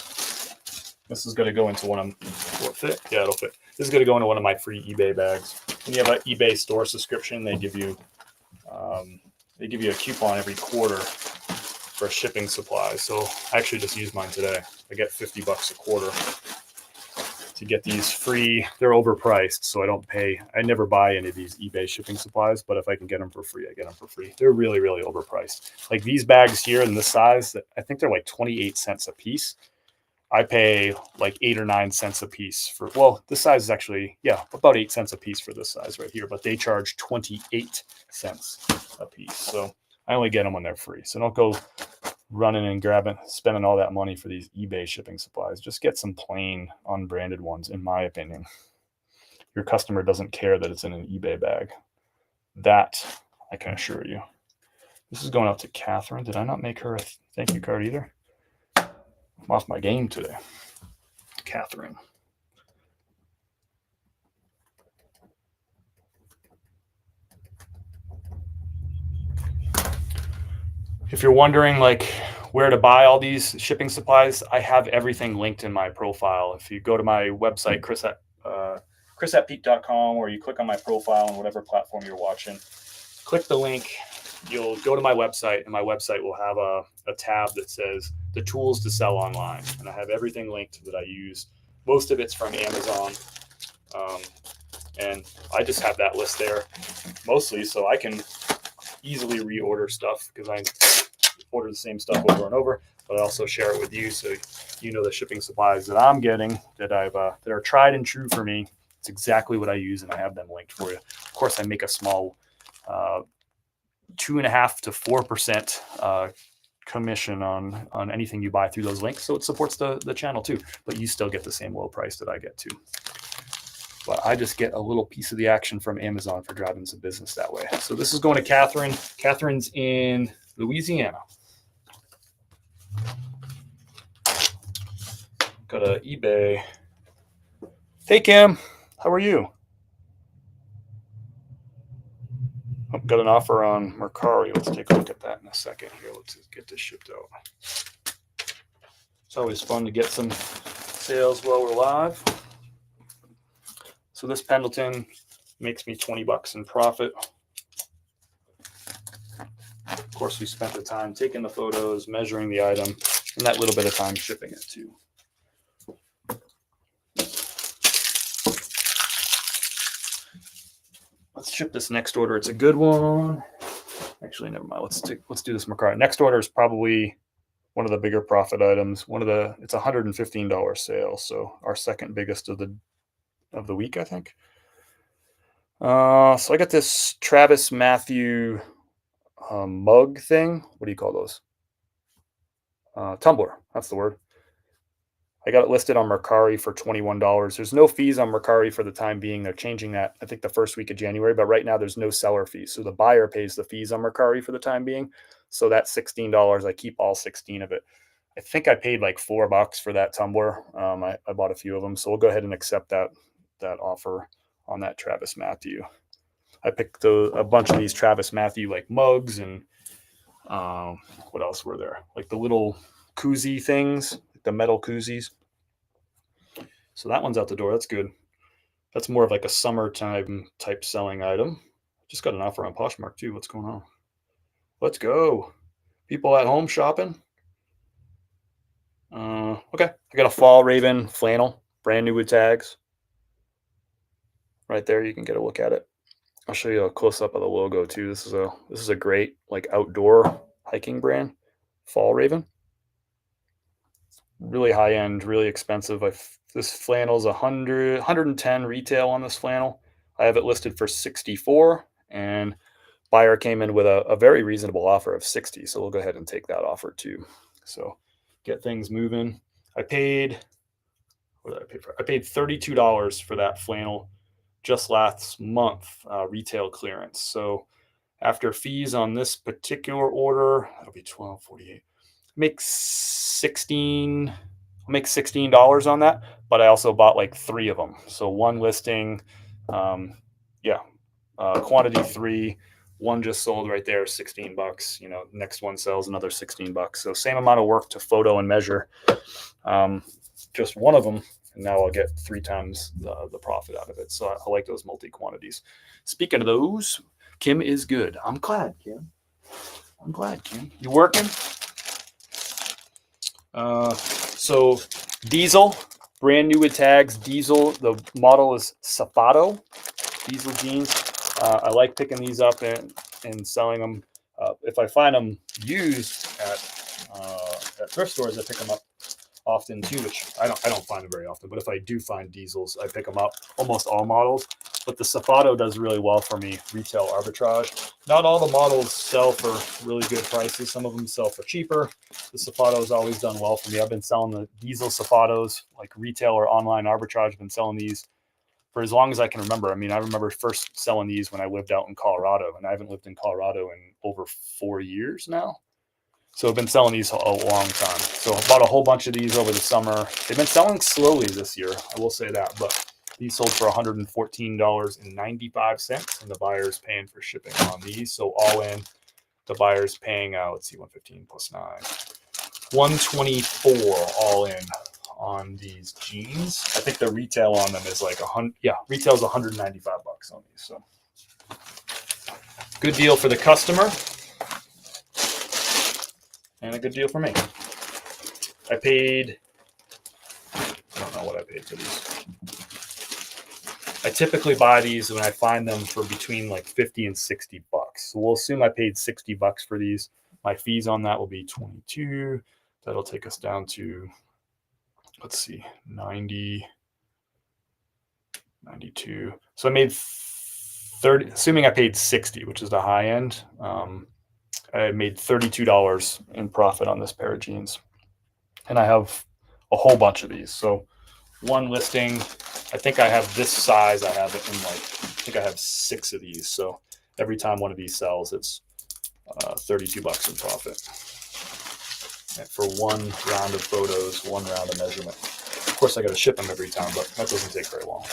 this is going to go into one of them. Will it fit? Yeah, it'll fit. This is going to go into one of my free eBay bags. When you have an eBay store subscription, they give you a coupon every quarter for shipping supplies. So I actually just used mine today. I get $50 a quarter to get these free. They're overpriced, so I don't pay. I never buy any of these eBay shipping supplies, but if I can get them for free, I get them for free. They're really, really overpriced. Like these bags here in this size, I think they're like 28 cents a piece. I pay like 8 or 9 cents a piece for, well, this size is actually, yeah, about 8 cents a piece for this size right here, but they charge 28 cents a piece. So I only get them when they're free. So don't go running and spending all that money for these eBay shipping supplies. Just get some plain unbranded ones, in my opinion. Your customer doesn't care that it's in an eBay bag. That I can assure you. This is going out to Catherine. Did I not make her a thank you card either? I'm off my game today. Catherine. If you're wondering like where to buy all these shipping supplies, I have everything linked in my profile. If you go to my website, chris@peak.com, or you click on my profile on whatever platform you're watching, click the link. You'll go to my website, and my website will have a tab that says the tools to sell online. And I have everything linked that I use. Most of it's from Amazon. And I just have that list there mostly so I can easily reorder stuff because I order the same stuff over and over, but I also share it with you so you know the shipping supplies that I'm getting that that are tried and true for me. It's exactly what I use, and I have them linked for you. Of course, I make a small 2.5% to 4% commission on anything you buy through those links, so it supports the channel too. But you still get the same low price that I get too. But I just get a little piece of the action from Amazon for driving some business that way. So this is going to Catherine. Catherine's in Louisiana. Got a eBay. Hey Kim, how are you? Got an offer on Mercari. Let's take a look at that in a second here. Let's get this shipped out. It's always fun to get some sales while we're live. So this Pendleton makes me $20 in profit. Of course, we spent the time taking the photos, measuring the item, and that little bit of time shipping it too. Let's ship this next order. It's a good one. Actually, never mind. Let's do this Mercari. Next order is probably one of the bigger profit items. It's $115 sale, so our second biggest of the week, I think. So I got this Travis Matthew mug thing. What do you call those? Tumbler. That's the word. I got it listed on Mercari for $21. There's no fees on Mercari for the time being. They're changing that, I think, the first week of January. But right now, there's no seller fees. So the buyer pays the fees on Mercari for the time being. So that's $16. I keep all 16 of it. I think I paid like $4 for that tumbler. I bought a few of them. So we'll go ahead and accept that offer on that Travis Matthew. I picked a bunch of these Travis Matthew like mugs and what else were there? Like the little koozie things, the metal koozies. So that one's out the door. That's good. That's more of like a summertime type selling item. Just got an offer on Poshmark too. What's going on? Let's go. People at home shopping. Okay. I got a Fall Raven flannel, brand new with tags. Right there, you can get a look at it. I'll show you a close up of the logo too. This is a great like outdoor hiking brand, Fall Raven. Really high end, really expensive. This flannel is 110 retail on this flannel. I have it listed for 64, and buyer came in with a very reasonable offer of 60. So we'll go ahead and take that offer too. So get things moving. What did I pay for? I paid $32 for that flannel just last month, retail clearance. So after fees on this particular order, that'll be $12.48. Makes $16 I'll make $16 on that, but I also bought like 3 of them. So one listing, quantity 3, one just sold right there, $16. Next one sells another $16. So same amount of work to photo and measure. Just one of them, and now I'll get 3 times the profit out of it. So I like those multi-quantities. Speaking of those, Kim is good. I'm glad, Kim. You working? So diesel, brand new with tags. Diesel, the model is Safato. Diesel jeans. I like picking these up and selling them. If I find them used at thrift stores, I pick them up often too, which I don't find them very often. But if I do find diesels, I pick them up. Almost all models. But the Safato does really well for me. Retail arbitrage. Not all the models sell for really good prices. Some of them sell for cheaper. The Safato has always done well for me. I've been selling the diesel Safatos, like retail or online arbitrage. I've been selling these for as long as I can remember. I mean, I remember first selling these when I lived out in Colorado, and I haven't lived in Colorado in over 4 years now. So I've been selling these a long time. So I bought a whole bunch of these over the summer. They've been selling slowly this year, I will say that, but these sold for $114.95, and the buyer's paying for shipping on these. So all in, the buyer's paying out, let's see, 115 plus 9, 124 all in on these jeans. I think the retail on them is like retail's $195 on these. So good deal for the customer and a good deal for me. I don't know what I paid for these. I typically buy these when I find them for between like 50 and $60. So we'll assume I paid $60 for these. My fees on that will be 22. That'll take us down to, let's see, 90, 92. So I made 30, assuming I paid 60, which is the high end. I made $32 in profit on this pair of jeans. And I have a whole bunch of these. So one listing, I think I have this size. I have it in I think I have 6 of these. So every time one of these sells, it's $32 in profit. And for one round of photos, one round of measurement. Of course, I got to ship them every time, but that doesn't take very long.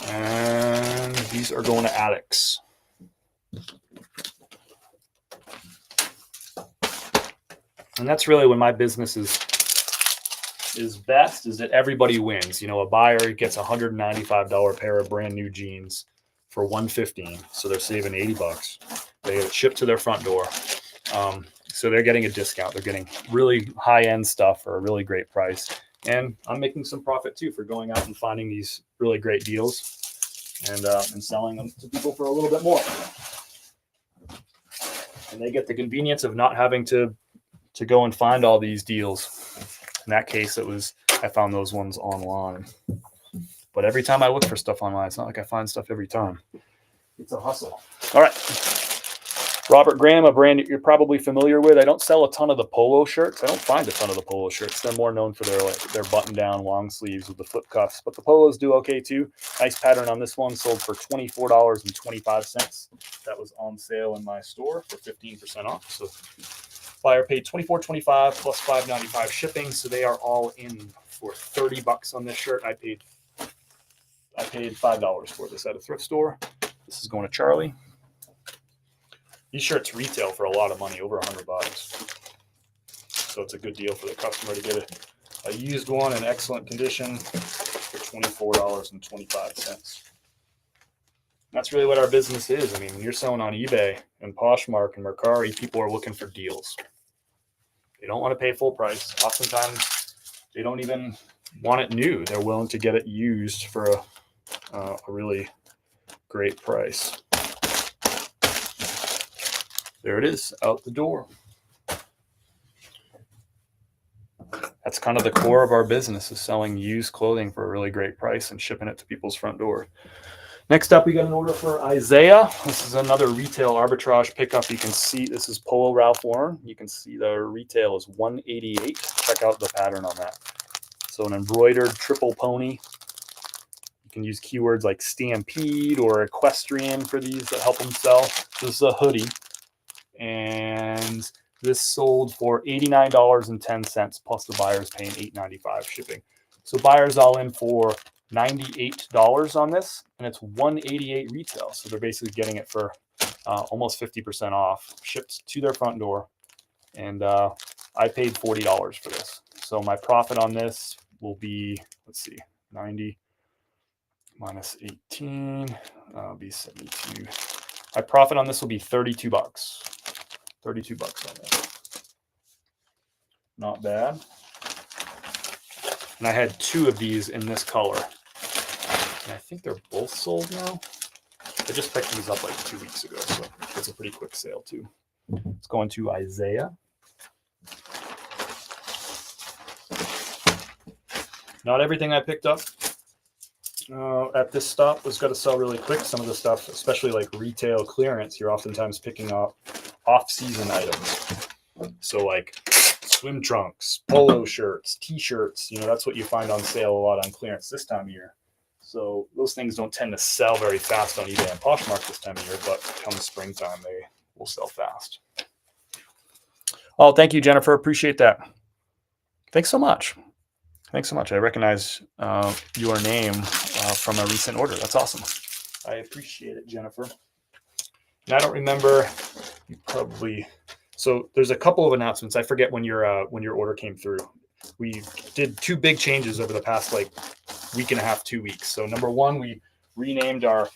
And these are going to Addicts. And that's really when my business is best, is that everybody wins. A buyer gets a $195 pair of brand new jeans for $115, so they're saving $80. They get it shipped to their front door. So they're getting a discount. They're getting really high-end stuff for a really great price. And I'm making some profit too for going out and finding these really great deals and selling them to people for a little bit more. And they get the convenience of not having to go and find all these deals. In that case, I found those ones online. But every time I look for stuff online, it's not like I find stuff every time. It's a hustle. All right. Robert Graham, a brand you're probably familiar with. I don't sell a ton of the polo shirts. I don't find a ton of the polo shirts. They're more known for their button-down long sleeves with the flip cuffs. But the polos do okay too. Nice pattern on this one. Sold for $24.25. That was on sale in my store for 15% off. So buyer paid $24.25 plus $5.95 shipping. So they are all in for $30 on this shirt. I paid $5 for this at a thrift store. This is going to Charlie. These shirts retail for a lot of money, over $100. So it's a good deal for the customer to get a used one in excellent condition for $24.25. That's really what our business is. I mean, when you're selling on eBay and Poshmark and Mercari, people are looking for deals. They don't want to pay full price. Oftentimes, they don't even want it new. They're willing to get it used for a really great price. There it is, out the door. That's kind of the core of our business, is selling used clothing for a really great price and shipping it to people's front door. Next up, we got an order for Isaiah. This is another retail arbitrage pickup. You can see this is Polo Ralph Lauren. You can see the retail is $188. Check out the pattern on that. So an embroidered triple pony. You can use keywords like stampede or equestrian for these that help them sell. This is a hoodie. And This sold for $89.10 plus the buyer's paying $8.95 shipping. So buyers all in for $98 on this, and it's $188 retail. So they're basically getting it for almost 50% off, shipped to their front door. And I paid $40 for this. So my profit on this will be, let's see, 90 minus 18, be 72. My profit on this will be 32 bucks. 32 bucks on this. Not bad. And I had 2 of these in this color. And I think they're both sold now. I just picked these up like 2 weeks ago, so it's a pretty quick sale too. It's going to Isaiah. Not everything I picked up at this stop was going to sell really quick. Some of the stuff, especially like retail clearance, you're oftentimes picking up off-season items. So like swim trunks, polo shirts, t-shirts, that's what you find on sale a lot on clearance this time of year. So those things don't tend to sell very fast on eBay and Poshmark this time of year, but come springtime, they will sell fast. Oh, thank you, Jennifer. Appreciate that. Thanks so much. Thanks so much. I recognize your name from a recent order. That's awesome. I appreciate it, Jennifer. And I don't remember, you probably, so there's a couple of announcements. I forget when your order came through. We did 2 big changes over the past like week and a half, 2 weeks. So number 1, we renamed our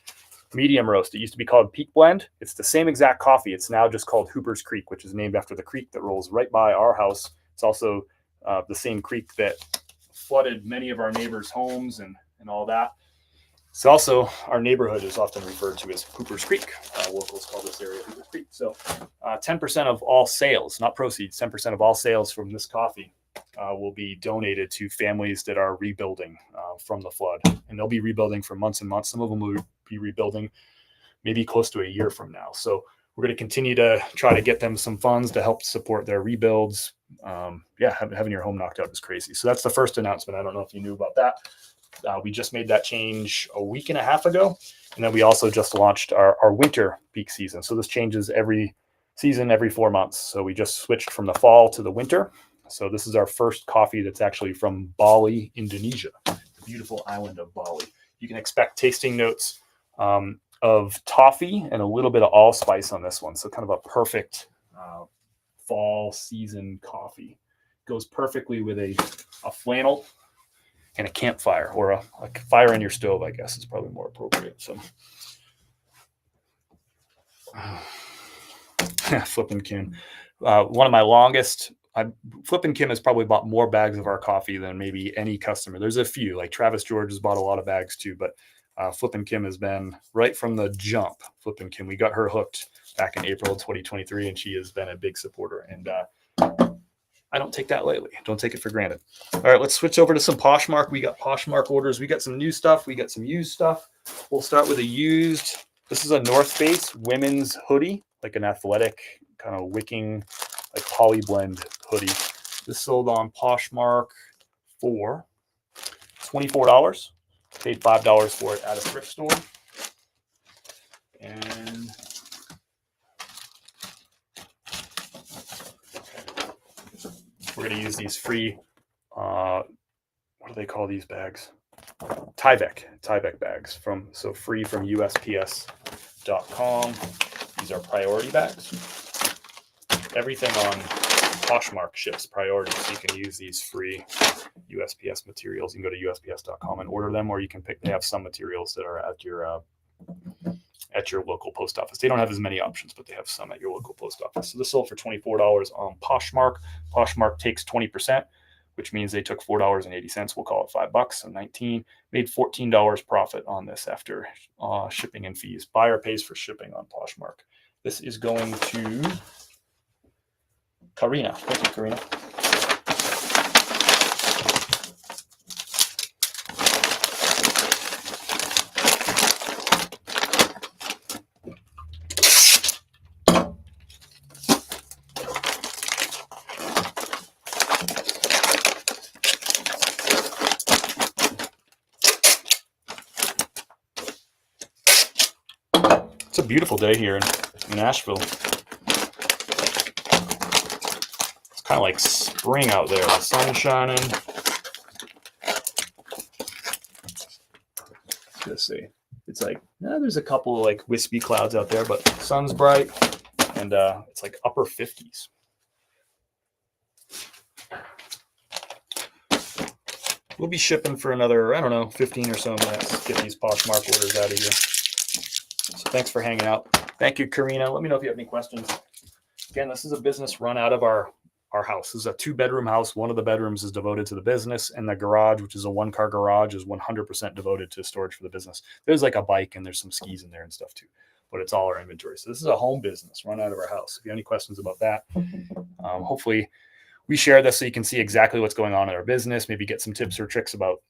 medium roast. It used to be called Peak Blend. It's the same exact coffee. It's now just called Hooper's Creek, which is named after the creek that rolls right by our house. It's also the same creek that flooded many of our neighbors' homes and all that. It's also, our neighborhood is often referred to as Hooper's Creek. Locals call this area Hooper's Creek. So 10% of all sales, not proceeds, 10% of all sales from this coffee will be donated to families that are rebuilding from the flood. And they'll be rebuilding for months and months. Some of them will be rebuilding maybe close to a year from now. So we're going to continue to try to get them some funds to help support their rebuilds. Having your home knocked out is crazy. So that's the first announcement. I don't know if you knew about that. We just made that change a week and a half ago. And then we also just launched our winter peak season. So this changes every season, every 4 months. So we just switched from the fall to the winter. So this is our first coffee that's actually from Bali, Indonesia, the beautiful island of Bali. You can expect tasting notes of toffee and a little bit of allspice on this one. So kind of a perfect fall season coffee. Goes perfectly with a flannel and a campfire, or a fire in your stove, I guess is probably more appropriate. So Flippin' Kim. One of my longest, Flippin' Kim has probably bought more bags of our coffee than maybe any customer. There's a few, like Travis George has bought a lot of bags too, but Flippin' Kim has been right from the jump. Flippin' Kim, we got her hooked back in April 2023, and she has been a big supporter. And I don't take that lightly. Don't take it for granted. All right, let's switch over to some Poshmark. We got Poshmark orders. We got some new stuff. We got some used stuff. We'll start with a used. This is a North Face women's hoodie, like an athletic kind of wicking, like poly blend hoodie. This sold on Poshmark for $24. Paid $5 for it at a thrift store. And we're going to use these free, what do they call these bags? Tyvek bags free from USPS.com. These are priority bags. Everything on Poshmark ships priority, so you can use these free USPS materials. You can go to USPS.com and order them, or you can pick. They have some materials that are at your local post office. They don't have as many options, but they have some at your local post office. So this sold for $24 on Poshmark. Poshmark takes 20%, which means they took $4.80. We'll call it $5, so 19. Made $14 profit on this after shipping and fees. Buyer pays for shipping on Poshmark. This is going to Karina. Thank you, Karina. It's a beautiful day here in Nashville. kind of like spring out there. The sun's shining. Let's see. It's like, there's a couple of like wispy clouds out there, but sun's bright and it's like upper 50s. We'll be shipping for another, I don't know, 15 or so minutes. Get these Poshmark orders out of here. So thanks for hanging out. Thank you, Karina. Let me know if you have any questions. Again, this is a business run out of our house. This is a 2-bedroom house. One of the bedrooms is devoted to the business, and the garage, which is a 1-car garage, is 100% devoted to storage for the business. There's like a bike and there's some skis in there and stuff too, but it's all our inventory. So this is a home business run out of our house. If you have any questions about that, hopefully we share this so you can see exactly what's going on in our business, maybe get some tips or tricks about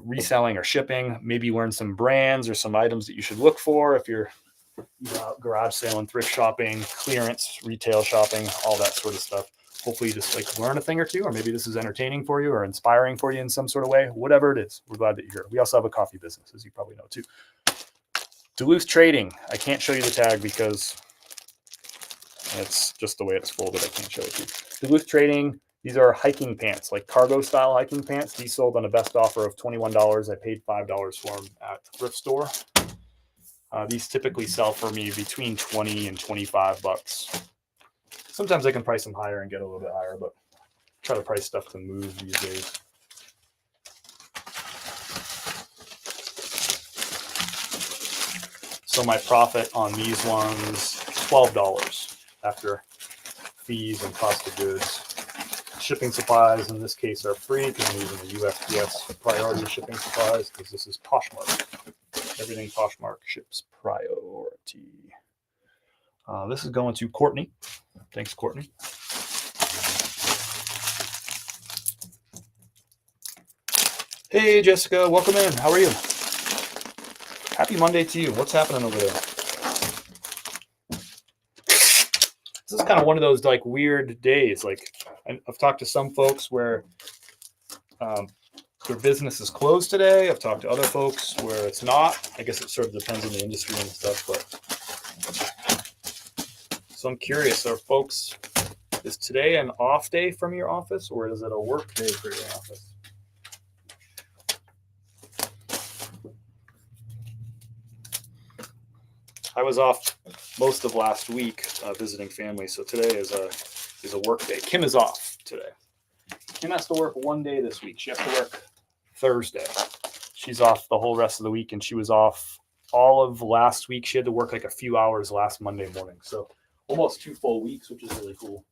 reselling or shipping, maybe learn some brands or some items that you should look for if you're out garage sailing, thrift shopping, clearance, retail shopping, all that sort of stuff. Hopefully you just like learn a thing or two, or maybe this is entertaining for you or inspiring for you in some sort of way. Whatever it is, we're glad that you're here. We also have a coffee business, as you probably know too. Duluth Trading. I can't show you the tag because it's just the way it's folded. I can't show it to you. Duluth Trading. These are hiking pants, like cargo style hiking pants. These sold on a best offer of $21. I paid $5 for them at the thrift store. These typically sell for me between 20 and 25 bucks. Sometimes I can price them higher and get a little bit higher, but try to price stuff to move these days. So my profit on these ones, $12 after fees and cost of goods. Shipping supplies in this case are free because I'm using the USPS priority shipping supplies because this is Poshmark. Everything Poshmark ships priority. This is going to Courtney. Thanks, Courtney. Hey, Jessica. Welcome in. How are you? Happy Monday to you. What's happening over there? This is kind of one of those like weird days. Like I've talked to some folks where their business is closed today. I've talked to other folks where it's not. I guess it sort of depends on the industry and stuff, but so I'm curious, is today an off day from your office or is it a work day for your office? I was off most of last week visiting family, so today is a work day. Kim is off today. Kim has to work one day this week. She has to work Thursday. She's off the whole rest of the week, and she was off all of last week. She had to work like a few hours last Monday morning, so almost 2 full weeks, which is really cool.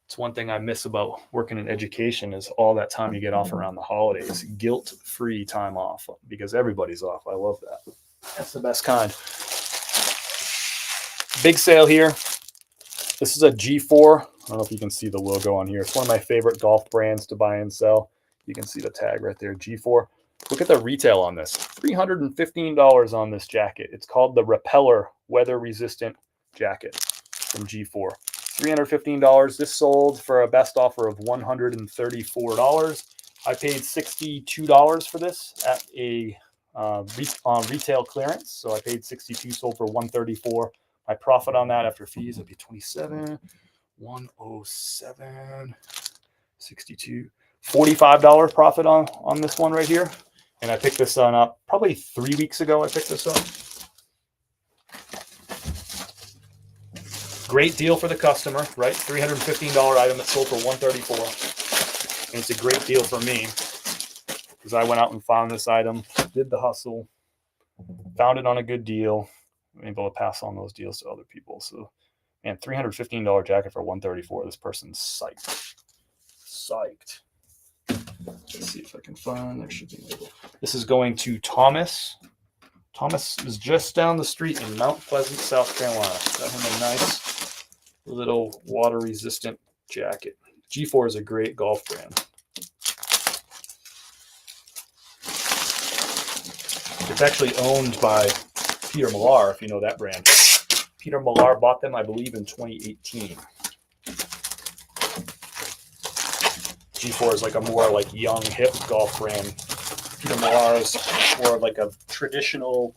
It's one thing I miss about working in education is all that time you get off around the holidays, guilt-free time off, because everybody's off. I love that. That's the best kind. Big sale here. This is a G4. I don't know if you can see the logo on here. It's one of my favorite golf brands to buy and sell. You can see the tag right there, G4. Look at the retail on this. $315 on this jacket. It's called the Repeller Weather Resistant Jacket from G4. $315. This sold for a best offer of $134. I paid $62 for this at on retail clearance. So I paid $62, sold for $134. My profit on that after fees would be $27, $107, $62, $45 profit on this one right here. And I picked this one up probably 3 weeks ago. I picked this up. Great deal for the customer, right? $315 item that sold for $134. And it's a great deal for me because I went out and found this item, did the hustle, found it on a good deal. I'm able to pass on those deals to other people. So, man, $315 jacket for $134. This person's psyched. Psyched. Let's see if I can find their shipping label. This is going to Thomas. Thomas is just down the street in Mount Pleasant, South Carolina. Got him a nice little water-resistant jacket. G4 is a great golf brand. It's actually owned by Peter Millar, if you know that brand. Peter Millar bought them, I believe, in 2018. G4 is like a more like young, hip golf brand. Peter Millar is more like a traditional,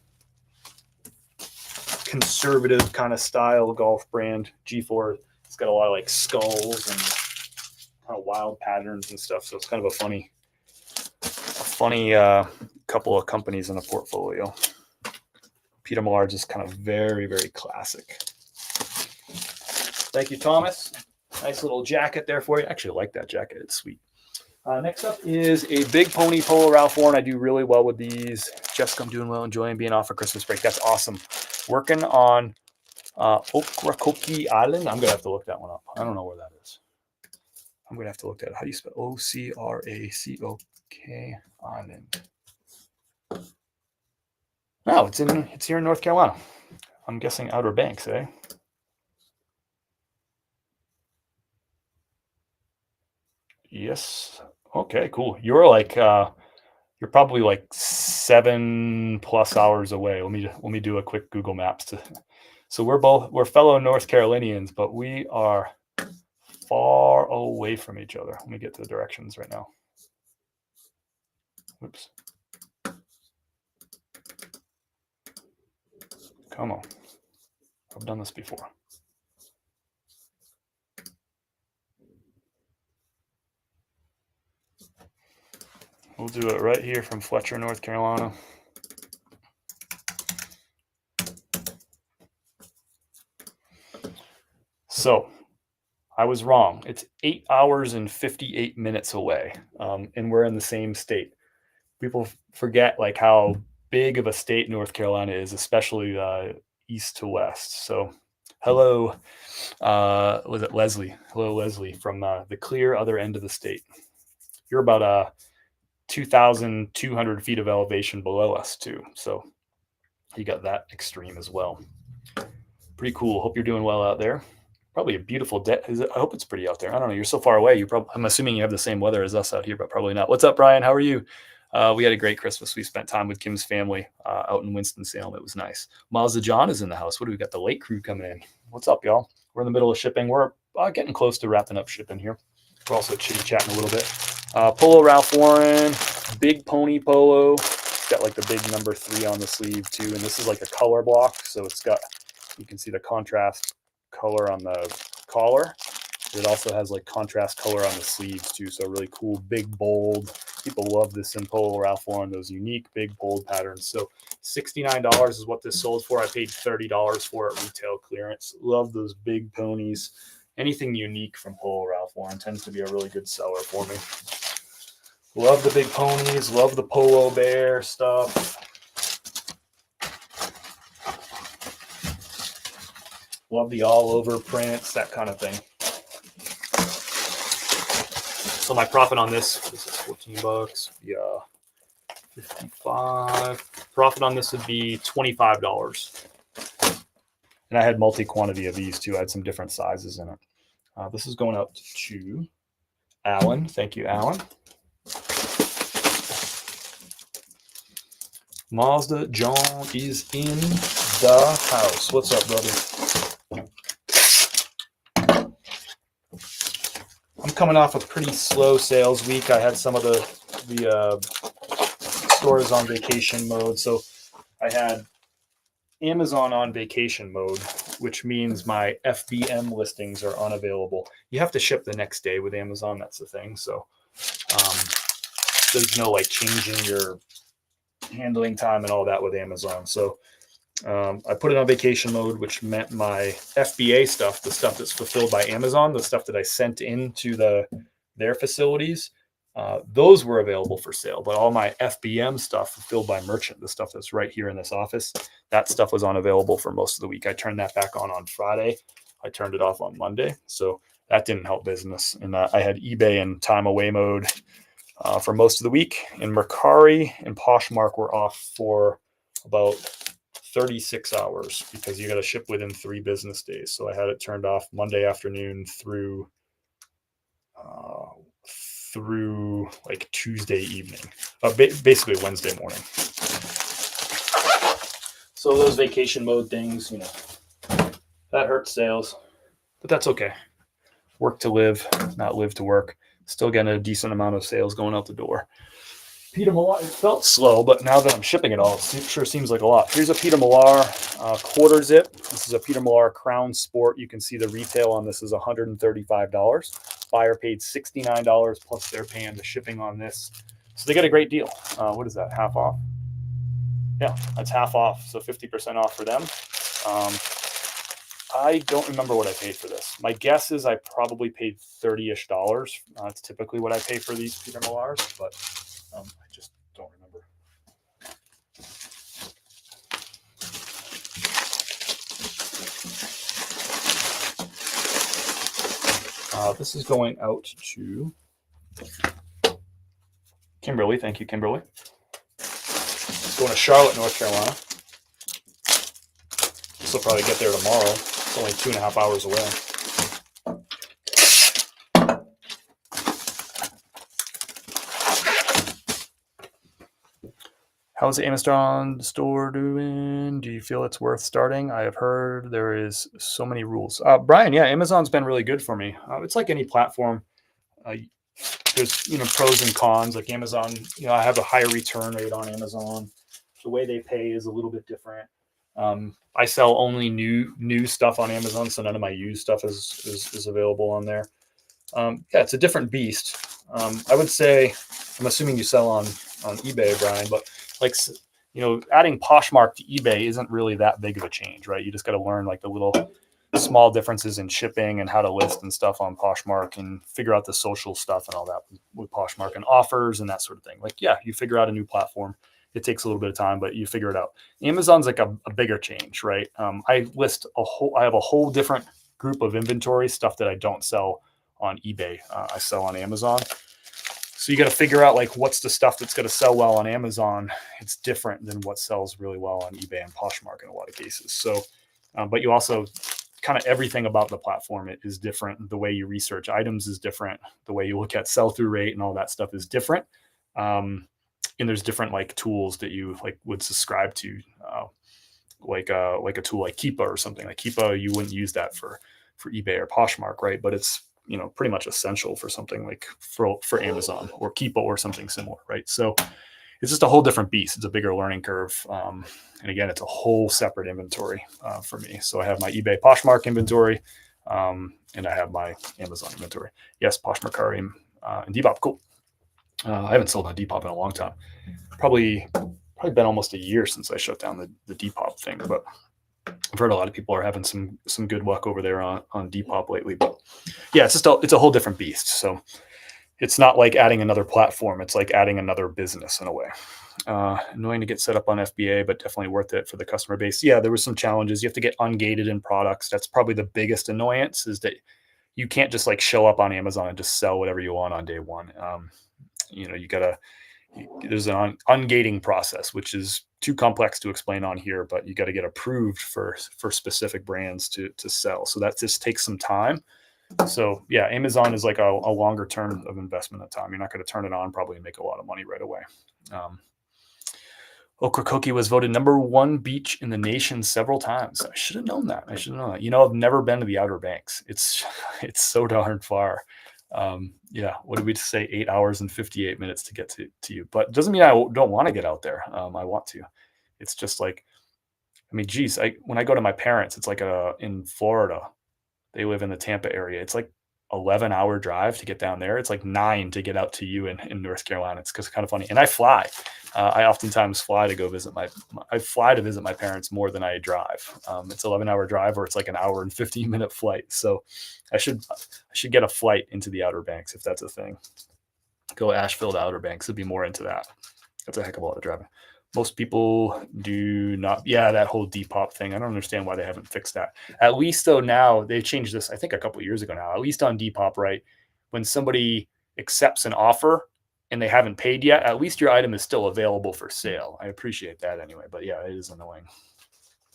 conservative kind of style golf brand. G4, it's got a lot of like skulls and wild patterns and stuff. So it's kind of a funny couple of companies in a portfolio. Peter Millar is just kind of very, very classic. Thank you, Thomas. Nice little jacket there for you. Actually, I like that jacket. It's sweet. Next up is a Big Pony Polo Ralph Lauren. I do really well with these. Jessica, I'm doing well, enjoying being off for Christmas break. That's awesome. Working on Ocracoke Island. I'm going to have to look that one up. I don't know where that is. I'm going to have to look that up. How do you spell Ocracok Island? No, it's here in North Carolina. I'm guessing Outer Banks, eh? Yes. Okay, cool. You're like you're probably like 7+ hours away. Let me do a quick Google Maps so we're fellow North Carolinians, but we are far away from each other. Let me get to the directions right now. Oops. Come on. I've done this before. We'll do it right here from Fletcher, North Carolina. So I was wrong. It's 8 hours and 58 minutes away, and we're in the same state. People forget like how big of a state North Carolina is, especially east to west. So hello, was it Leslie? Hello, Leslie, from the clear other end of the state. You're about 2,200 feet of elevation below us too. So you got that extreme as well. Pretty cool. Hope you're doing well out there. Probably a beautiful day. I hope it's pretty out there. I don't know. You're so far away. I'm assuming you have the same weather as us out here, but probably not. What's up, Brian? How are you? We had a great Christmas. We spent time with Kim's family out in Winston-Salem. It was nice. Miles of John is in the house. What do we got? The late crew coming in. What's up, y'all? We're in the middle of shipping. We're getting close to wrapping up shipping here. We're also chitty-chatting a little bit. Polo Ralph Lauren, Big Pony Polo. It's got like the big number 3 on the sleeve too. And this is like a color block. So it's got, you can see the contrast color on the collar. It also has like contrast color on the sleeves too. So really cool, big, bold. People love this in Polo Ralph Lauren, those unique, big, bold patterns. So $69 is what this sold for. I paid $30 for it retail clearance. Love those big ponies. Anything unique from Polo Ralph Lauren tends to be a really good seller for me. Love the big ponies. Love the Polo Bear stuff. Love the all-over prints, that kind of thing. So my profit on this is $14. Yeah, 55. Profit on this would be $25. And I had multi-quantity of these too. I had some different sizes in it. This is going out to Alan. Thank you, Alan. Mazda John is in the house. What's up, brother? I'm coming off a pretty slow sales week. I had some of the stores on vacation mode. So I had Amazon on vacation mode, which means my FBM listings are unavailable. You have to ship the next day with Amazon. That's the thing. So there's no like changing your handling time and all that with Amazon. So I put it on vacation mode, which meant my FBA stuff, the stuff that's fulfilled by Amazon, the stuff that I sent into their facilities, those were available for sale. But all my FBM stuff fulfilled by merchant, the stuff that's right here in this office, that stuff was unavailable for most of the week. I turned that back on Friday. I turned it off on Monday. So that didn't help business. And I had eBay in time away mode for most of the week. And Mercari and Poshmark were off for about 36 hours because you got to ship within 3 business days. So I had it turned off Monday afternoon through like Tuesday evening, basically Wednesday morning. So those vacation mode things, that hurts sales, but that's okay. Work to live, not live to work. Still getting a decent amount of sales going out the door. Peter Millar, it felt slow, but now that I'm shipping it all, it sure seems like a lot. Here's a Peter Millar quarter zip. This is a Peter Millar Crown Sport. You can see the retail on this is $135. buyer paid $69 plus they're paying the shipping on this. So they got a great deal. What is that? Half off? Yeah, that's half off. So 50% off for them. I don't remember what I paid for this. My guess is I probably paid $30-ish. It's typically what I pay for these Peter Millars, but I just don't remember. This is going out to Kimberly. Thank you, Kimberly. It's going to Charlotte, North Carolina. This will probably get there tomorrow. It's only 2.5 hours away. How's the Amazon store doing? Do you feel it's worth starting? I have heard there is so many rules. Brian, yeah, Amazon's been really good for me. It's like any platform. There's pros and cons. Like Amazon, I have a higher return rate on Amazon. The way they pay is a little bit different. I sell only new stuff on Amazon, so none of my used stuff is available on there. Yeah, it's a different beast. I would say, I'm assuming you sell on eBay, Brian, but like, adding Poshmark to eBay isn't really that big of a change, right? You just got to learn like the little small differences in shipping and how to list and stuff on Poshmark and figure out the social stuff and all that with Poshmark and offers and that sort of thing. Like, yeah, you figure out a new platform. It takes a little bit of time, but you figure it out. Amazon's like a bigger change, right? I have a whole different group of inventory stuff that I don't sell on eBay. I sell on Amazon. So you got to figure out like what's the stuff that's going to sell well on Amazon. It's different than what sells really well on eBay and Poshmark in a lot of cases. So, but you also kind of everything about the platform is different. The way you research items is different. The way you look at sell-through rate and all that stuff is different. And there's different like tools that you like would subscribe to, like a tool like Keepa or something. Like Keepa, you wouldn't use that for eBay or Poshmark, right? But it's pretty much essential for something like for Amazon or Keepa or something similar, right? So it's just a whole different beast. It's a bigger learning curve. And again, it's a whole separate inventory for me. So I have my eBay Poshmark inventory and I have my Amazon inventory. Yes, Poshmark, Karim, and Depop. Cool. I haven't sold on Depop in a long time. Probably been almost a year since I shut down the Depop thing, but I've heard a lot of people are having some good luck over there on Depop lately. But yeah, it's a whole different beast. So it's not like adding another platform. It's like adding another business in a way. Annoying to get set up on FBA, but definitely worth it for the customer base. Yeah, there were some challenges. You have to get ungated in products. That's probably the biggest annoyance, is that you can't just like show up on Amazon and just sell whatever you want on day one. There's an ungating process, which is too complex to explain on here, but you got to get approved for specific brands to sell. So that just takes some time. So yeah, Amazon is like a longer term of investment of time. You're not going to turn it on probably and make a lot of money right away. Ocracoke was voted #1 beach in the nation several times. I should have known that. I've never been to the Outer Banks. It's so darn far. Yeah, what did we say? 8 hours and 58 minutes to get to you, but it doesn't mean I don't want to get out there. I want to. It's just like, geez, when I go to my parents, it's like in Florida, they live in the Tampa area. It's like 11-hour drive to get down there. It's like 9 to get out to you in North Carolina. It's kind of funny. And I fly. I oftentimes fly to go visit I fly to visit my parents more than I drive. It's 11-hour drive, or it's like an hour and 15-minute flight. So I should get a flight into the Outer Banks if that's a thing. Go Asheville to Outer Banks. I'd be more into that. That's a heck of a lot of driving. Most people do not. Yeah, that whole Depop thing. I don't understand why they haven't fixed that. At least though, now they changed this, I think a couple of years ago now, at least on Depop, right? When somebody accepts an offer and they haven't paid yet, at least your item is still available for sale. I appreciate that anyway, but yeah, it is annoying.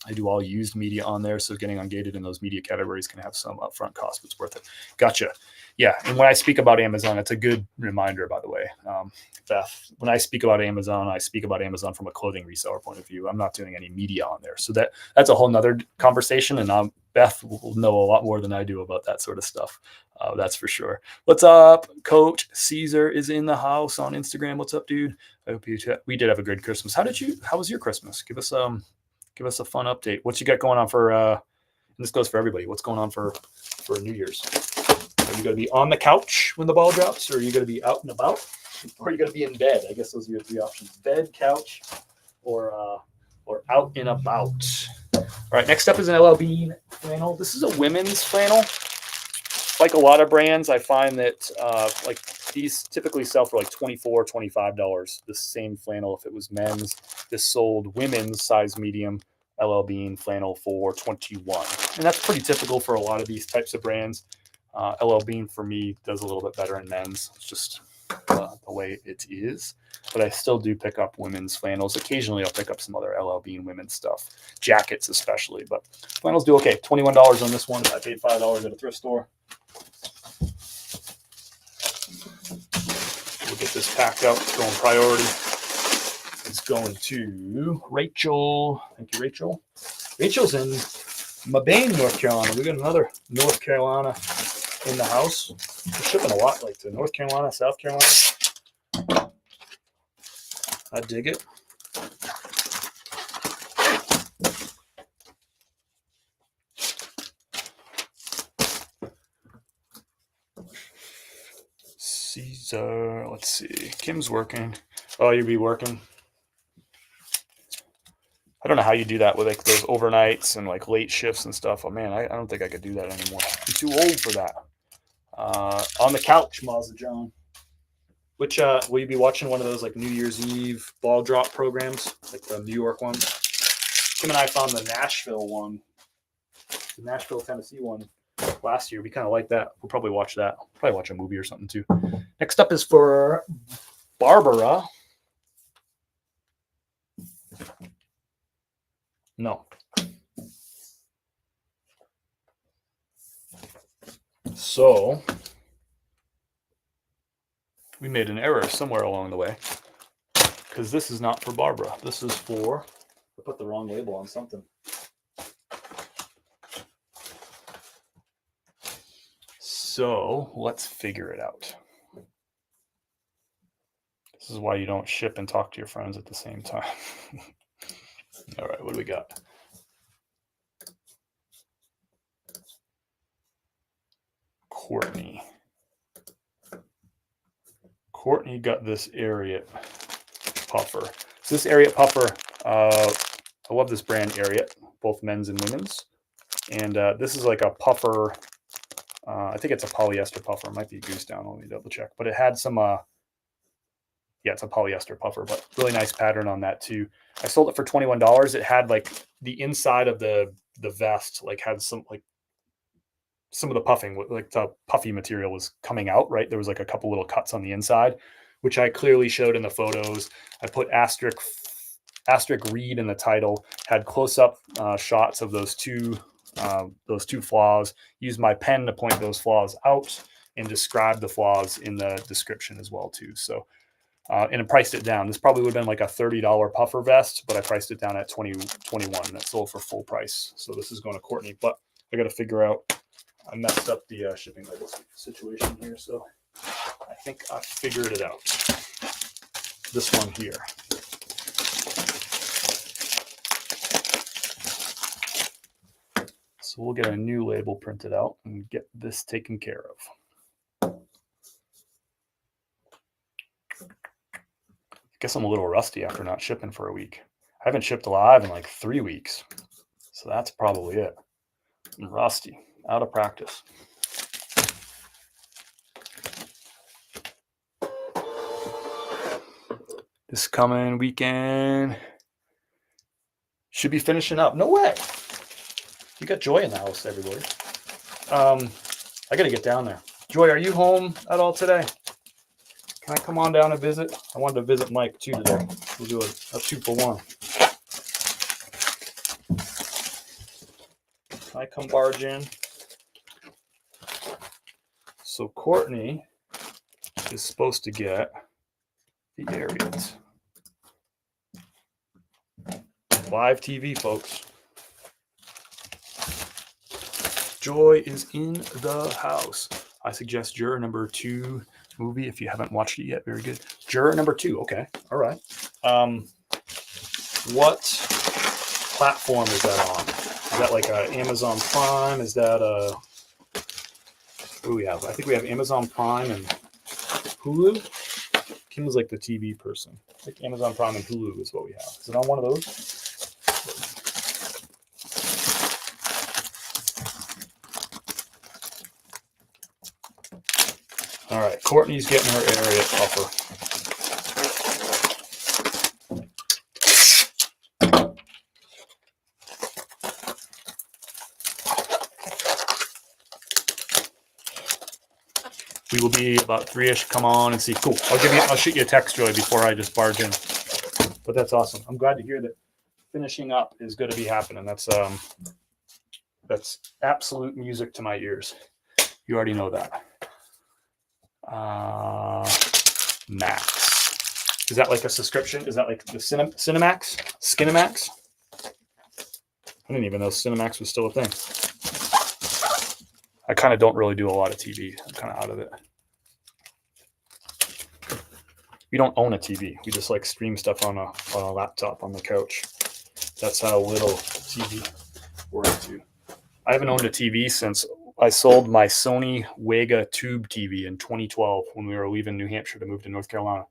I do all used media on there, so getting ungated in those media categories can have some upfront cost, but it's worth it. Gotcha. Yeah, and when I speak about Amazon, it's a good reminder, by the way, Beth. When I speak about Amazon, I speak about Amazon from a clothing reseller point of view. I'm not doing any media on there, so that's a whole nother conversation, and Beth will know a lot more than I do about that sort of stuff. That's for sure. What's up, Coach Caesar is in the house on Instagram. What's up, dude? I hope we did have a good Christmas. How was your Christmas? Give us a fun update. What you got going on for, and this goes for everybody, what's going on for New Year's? Are you going to be on the couch when the ball drops, or are you going to be out and about, or are you going to be in bed? I guess those are your three options: bed, couch, or out and about. All right, next up is an LL Bean flannel. This is a women's flannel. Like a lot of brands, I find that like these typically sell for like $24, $25. The same flannel if it was men's. This sold women's size medium LL Bean flannel for $21. And that's pretty typical for a lot of these types of brands. LL Bean for me does a little bit better in men's. It's just the way it is. But I still do pick up women's flannels. Occasionally I'll pick up some other LL Bean women's stuff. Jackets especially. But flannels do okay. $21 on this one. I paid $5 at a thrift store. We'll get this packed out. It's going priority. It's going to Rachel. Thank you, Rachel. Rachel's in Mabane, North Carolina. We got another North Carolina in the house. We're shipping a lot like to North Carolina, South Carolina. I dig it. Caesar, let's see. Kim's working. Oh, you'll be working. I don't know how you do that with like those overnights and like late shifts and stuff. Oh man, I don't think I could do that anymore. I'm too old for that. On the couch, Mazda John. Which will you be watching one of those like New Year's Eve ball drop programs, like the New York ones? Kim and I found the Nashville one, the Nashville, Tennessee one last year. We kind of like that. We'll probably watch that. Probably watch a movie or something too. Next up is for Barbara. No. So we made an error somewhere along the way because this is not for Barbara. This is for, I put the wrong label on something. So let's figure it out. This is why you don't ship and talk to your friends at the same time. All right, what do we got? Courtney. Courtney got this Ariat puffer. So this Ariat puffer, I love this brand Ariat, both men's and women's. And this is like a puffer. I think it's a polyester puffer. It might be a goose down. Let me double check. But it had some, yeah, it's a polyester puffer, but really nice pattern on that too. I sold it for $21. It had like the inside of the vest, like had some of the puffing, like the puffy material was coming out, right? There was like a couple little cuts on the inside, which I clearly showed in the photos. I put asterisk read in the title, had close-up shots of those two flaws, used my pen to point those flaws out and describe the flaws in the description as well too. So, and I priced it down. This probably would have been like a $30 puffer vest, but I priced it down at $21. That sold for full price. So this is going to Courtney, but I got to figure out, I messed up the shipping label situation here. So I think I figured it out. This one here. So we'll get a new label printed out and get this taken care of. I guess I'm a little rusty after not shipping for a week. I haven't shipped live in like 3 weeks. So that's probably it. I'm rusty, out of practice. This coming weekend should be finishing up. No way. You got Joy in the house, everybody. I got to get down there. Joy, are you home at all today? Can I come on down and visit? I wanted to visit Mike too today. We'll do a 2-for-1. Can I come barge in? So Courtney is supposed to get the Ariat. Live TV, folks. Joy is in the house. I suggest Juror number 2 movie if you haven't watched it yet. Very good. Juror number 2. Okay. All right. What platform is that on? Is that like a Amazon Prime? Is that a What do we have? I think we have Amazon Prime and Hulu. Kim was like the TV person. I think Amazon Prime and Hulu is what we have. Is it on one of those? All right, Courtney's getting her area offer. We will be about 3-ish. Come on and see. Cool. I'll shoot you a text, Joey, before I just barge in. But that's awesome. I'm glad to hear that finishing up is going to be happening. That's absolute music to my ears. You already know that. Max. Is that like a subscription? Is that like the Cinemax? Skinemax? I didn't even know Cinemax was still a thing. I kind of don't really do a lot of TV. I'm kind of out of it. We don't own a TV. We just like stream stuff on a laptop on the couch. That's how little TV we're into. I haven't owned a TV since I sold my Sony Wega tube TV in 2012 when we were leaving New Hampshire to move to North Carolina.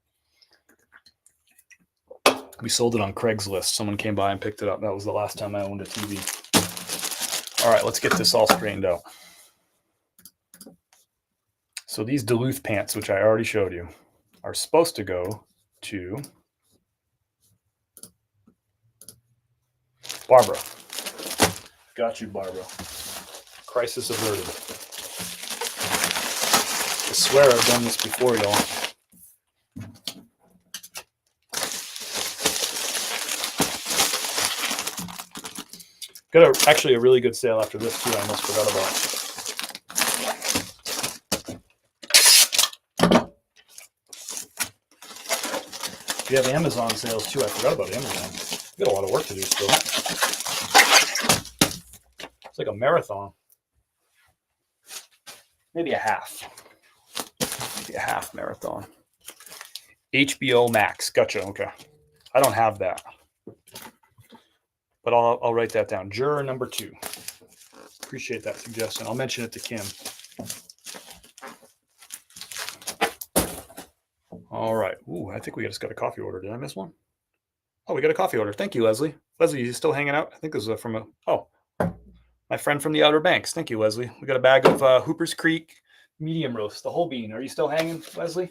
We sold it on Craigslist. Someone came by and picked it up. That was the last time I owned a TV. All right, let's get this all straightened out. So these Duluth pants, which I already showed you, are supposed to go to Barbara. Got you, Barbara. Crisis averted. I swear I've done this before, y'all. Got actually a really good sale after this too. I almost forgot about. We have Amazon sales too. I forgot about Amazon. We got a lot of work to do still. It's like a marathon. Maybe a half. Maybe a half marathon. HBO Max. Gotcha. Okay. I don't have that. But I'll write that down. Juror number 2. Appreciate that suggestion. I'll mention it to Kim. All right. Ooh, I think we just got a coffee order. Did I miss one? Oh, we got a coffee order. Thank you, Leslie. Leslie, you still hanging out? I think this is from my friend from the Outer Banks. Thank you, Leslie. We got a bag of Hooper's Creek medium roast, the whole bean. Are you still hanging, Leslie?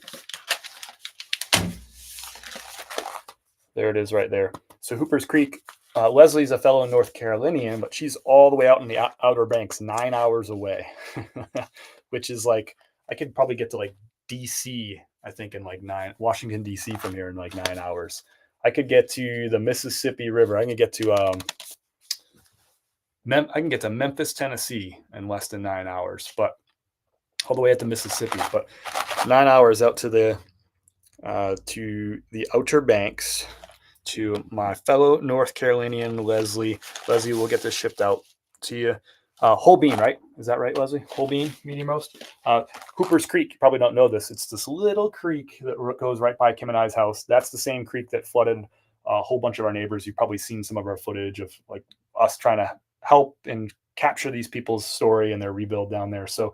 There it is right there. So Hooper's Creek, Leslie's a fellow North Carolinian, but she's all the way out in the Outer Banks, 9 hours away, which is like, I could probably get to like DC, I think, in like Washington, DC from here in like 9 hours. I could get to the Mississippi River. I can get to Memphis, Tennessee in less than 9 hours, but all the way at the Mississippi. But 9 hours out to the Outer Banks, to my fellow North Carolinian Leslie. Leslie, we'll get this shipped out to you. Whole bean, right? Is that right, Leslie? Whole bean, medium roast. Hooper's Creek, you probably don't know this. It's this little creek that goes right by Kim and I's house. That's the same creek that flooded a whole bunch of our neighbors. You've probably seen some of our footage of like us trying to help and capture these people's story and their rebuild down there. So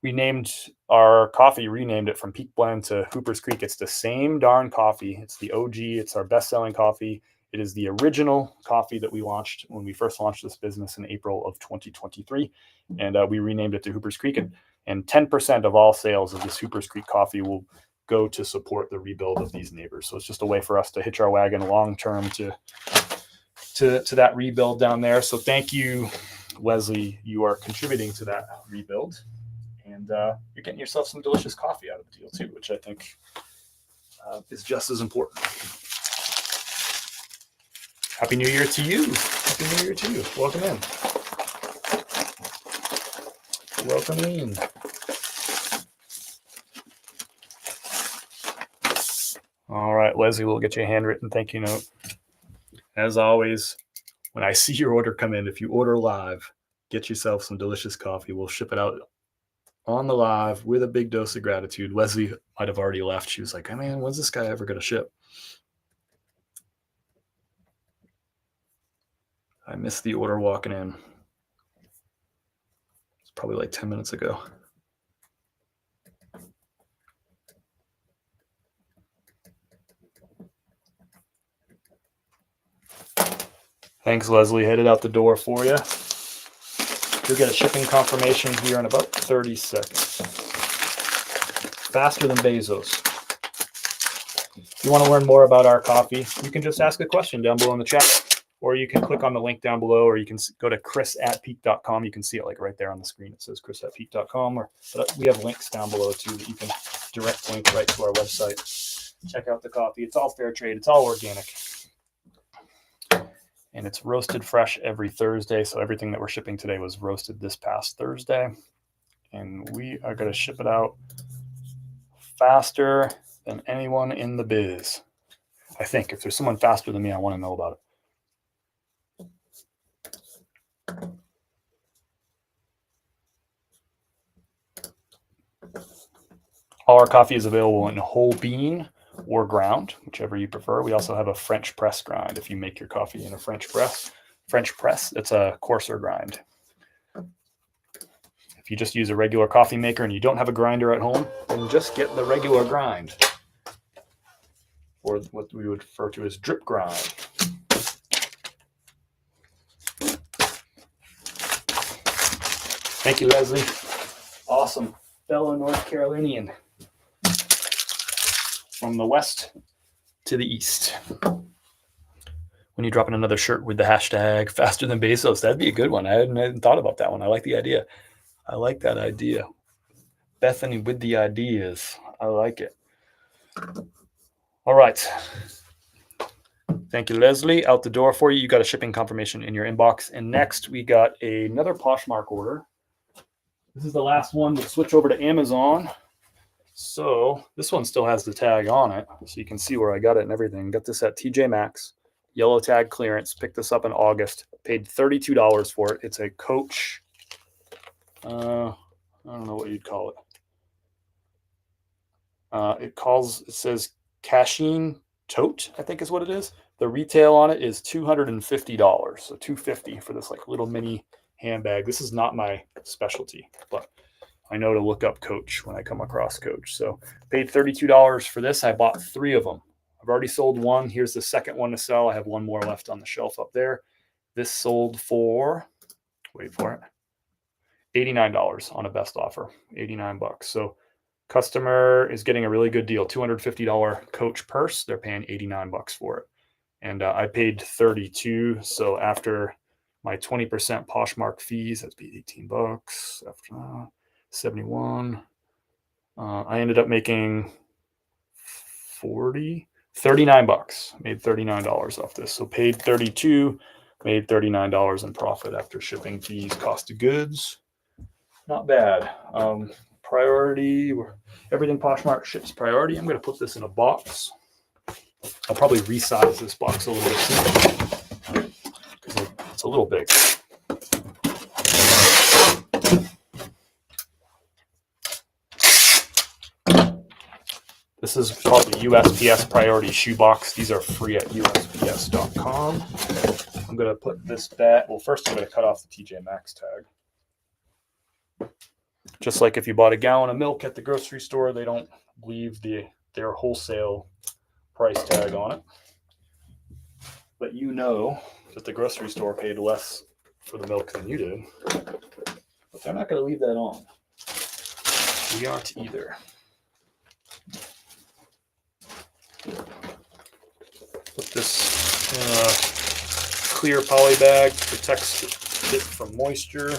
we renamed it from Peak Blend to Hooper's Creek. It's the same darn coffee. It's the OG. It's our best-selling coffee. It is the original coffee that we launched when we first launched this business in April of 2023. And we renamed it to Hooper's Creek. And 10% of all sales of this Hooper's Creek coffee will go to support the rebuild of these neighbors. So it's just a way for us to hitch our wagon long-term to that rebuild down there. So thank you, Leslie. You are contributing to that rebuild. And you're getting yourself some delicious coffee out of the deal too, which I think is just as important. Happy New Year to you. Happy New Year to you. Welcome in. Welcome in. All right, Leslie, we'll get you a handwritten thank you note. As always, when I see your order come in, if you order live, get yourself some delicious coffee. We'll ship it out on the live with a big dose of gratitude. Leslie might have already left. She was like, oh man, when's this guy ever going to ship? I missed the order walking in. It's probably like 10 minutes ago. Thanks, Leslie. Headed out the door for you. You'll get a shipping confirmation here in about 30 seconds. Faster than Bezos. If you want to learn more about our coffee, you can just ask a question down below in the chat, or you can click on the link down below, or you can go to chris@peak.com. You can see it like right there on the screen. It says chris@peak.com. But we have links down below too that you can direct link right to our website. Check out the coffee. It's all fair trade. It's all organic. And it's roasted fresh every Thursday. So everything that we're shipping today was roasted this past Thursday. And we are going to ship it out faster than anyone in the biz. I think if there's someone faster than me, I want to know about it. All our coffee is available in whole bean or ground, whichever you prefer. We also have a French press grind. If you make your coffee in a French press, it's a coarser grind. If you just use a regular coffee maker and you don't have a grinder at home, then just get the regular grind, or what we would refer to as drip grind. Thank you, Leslie. Awesome. Fellow North Carolinian. From the west to the east. When you drop in another shirt with the hashtag faster than Bezos, that'd be a good one. I hadn't thought about that one. I like the idea. I like that idea. Bethany with the ideas. I like it. All right. Thank you, Leslie. Out the door for you. You got a shipping confirmation in your inbox. And next, we got another Poshmark order. This is the last one. We'll switch over to Amazon. So this one still has the tag on it, so you can see where I got it and everything. Got this at TJ Maxx, yellow tag clearance. Picked this up in August. Paid $32 for it. It's a Coach. I don't know what you'd call it. It says Cashin Tote, I think is what it is. The retail on it is $250. So $250 for this like little mini handbag. This is not my specialty, but I know to look up Coach when I come across Coach. So paid $32 for this. I bought 3 of them. I've already sold one. Here's the second one to sell. I have one more left on the shelf up there. This sold for, wait for it, $89 on a best offer, $89. So customer is getting a really good deal. $250 Coach purse. They're paying $89 for it. And I paid $32. So after my 20% Poshmark fees, that'd be $18. After 71. I ended up making $39. Made $39 off this. So paid $32, made $39 in profit after shipping fees, cost of goods. Not bad. Priority, everything Poshmark ships priority. I'm going to put this in a box. I'll probably resize this box a little bit because it's a little big. This is called the USPS Priority Shoebox. These are free at USPS.com. I'm going to put this back. Well, first I'm going to cut off the TJ Maxx tag. Just like if you bought a gallon of milk at the grocery store, they don't leave their wholesale price tag on it. But you know that the grocery store paid less for the milk than you did. But they're not going to leave that on. We aren't either. Put this in a clear poly bag, protects it from moisture.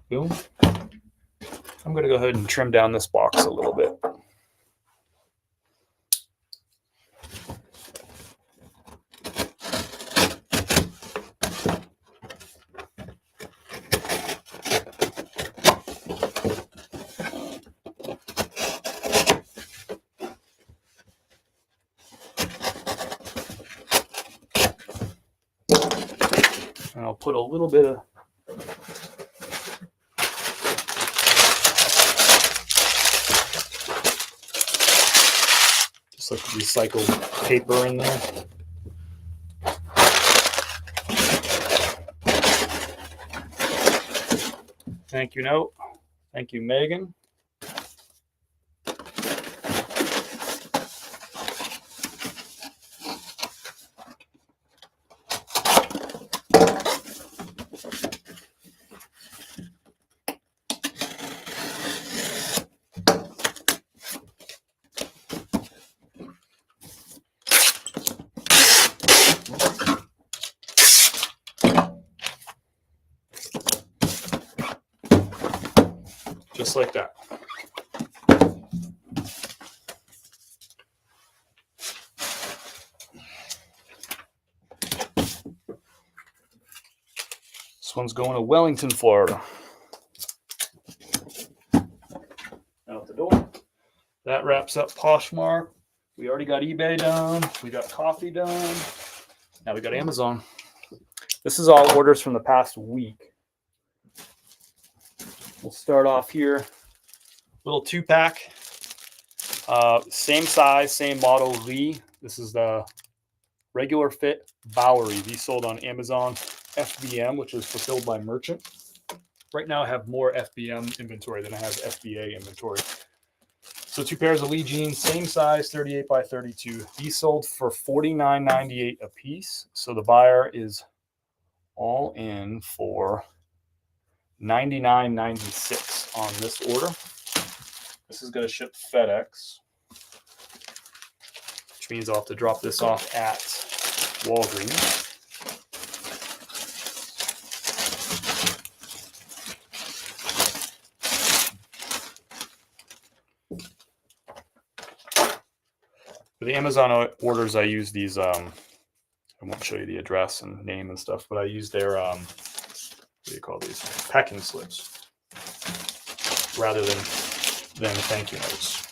Boom. I'm going to go ahead and trim down this box a little bit. And I'll put a little bit of just like recycled paper in there. thank you note. Thank you, Megan. Just like that. This one's going to Wellington, Florida. Out the door. That wraps up Poshmark. We already got eBay done. We got coffee done. Now we got Amazon. This is all orders from the past week. We'll start off here. Little 2-pack. Same size, same model Lee. This is the regular fit Bowery. These sold on Amazon FBM, which is fulfilled by merchant. Right now I have more FBM inventory than I have FBA inventory. So 2 pairs of Lee jeans, same size, 38 by 32. These sold for $49.98 a piece. So the buyer is all in for $99.96 on this order. This is going to ship FedEx, which means I'll have to drop this off at Walgreens. For the Amazon orders, I use these, I won't show you the address and name and stuff, but I use their, what do you call these? Packing slips rather than thank you notes.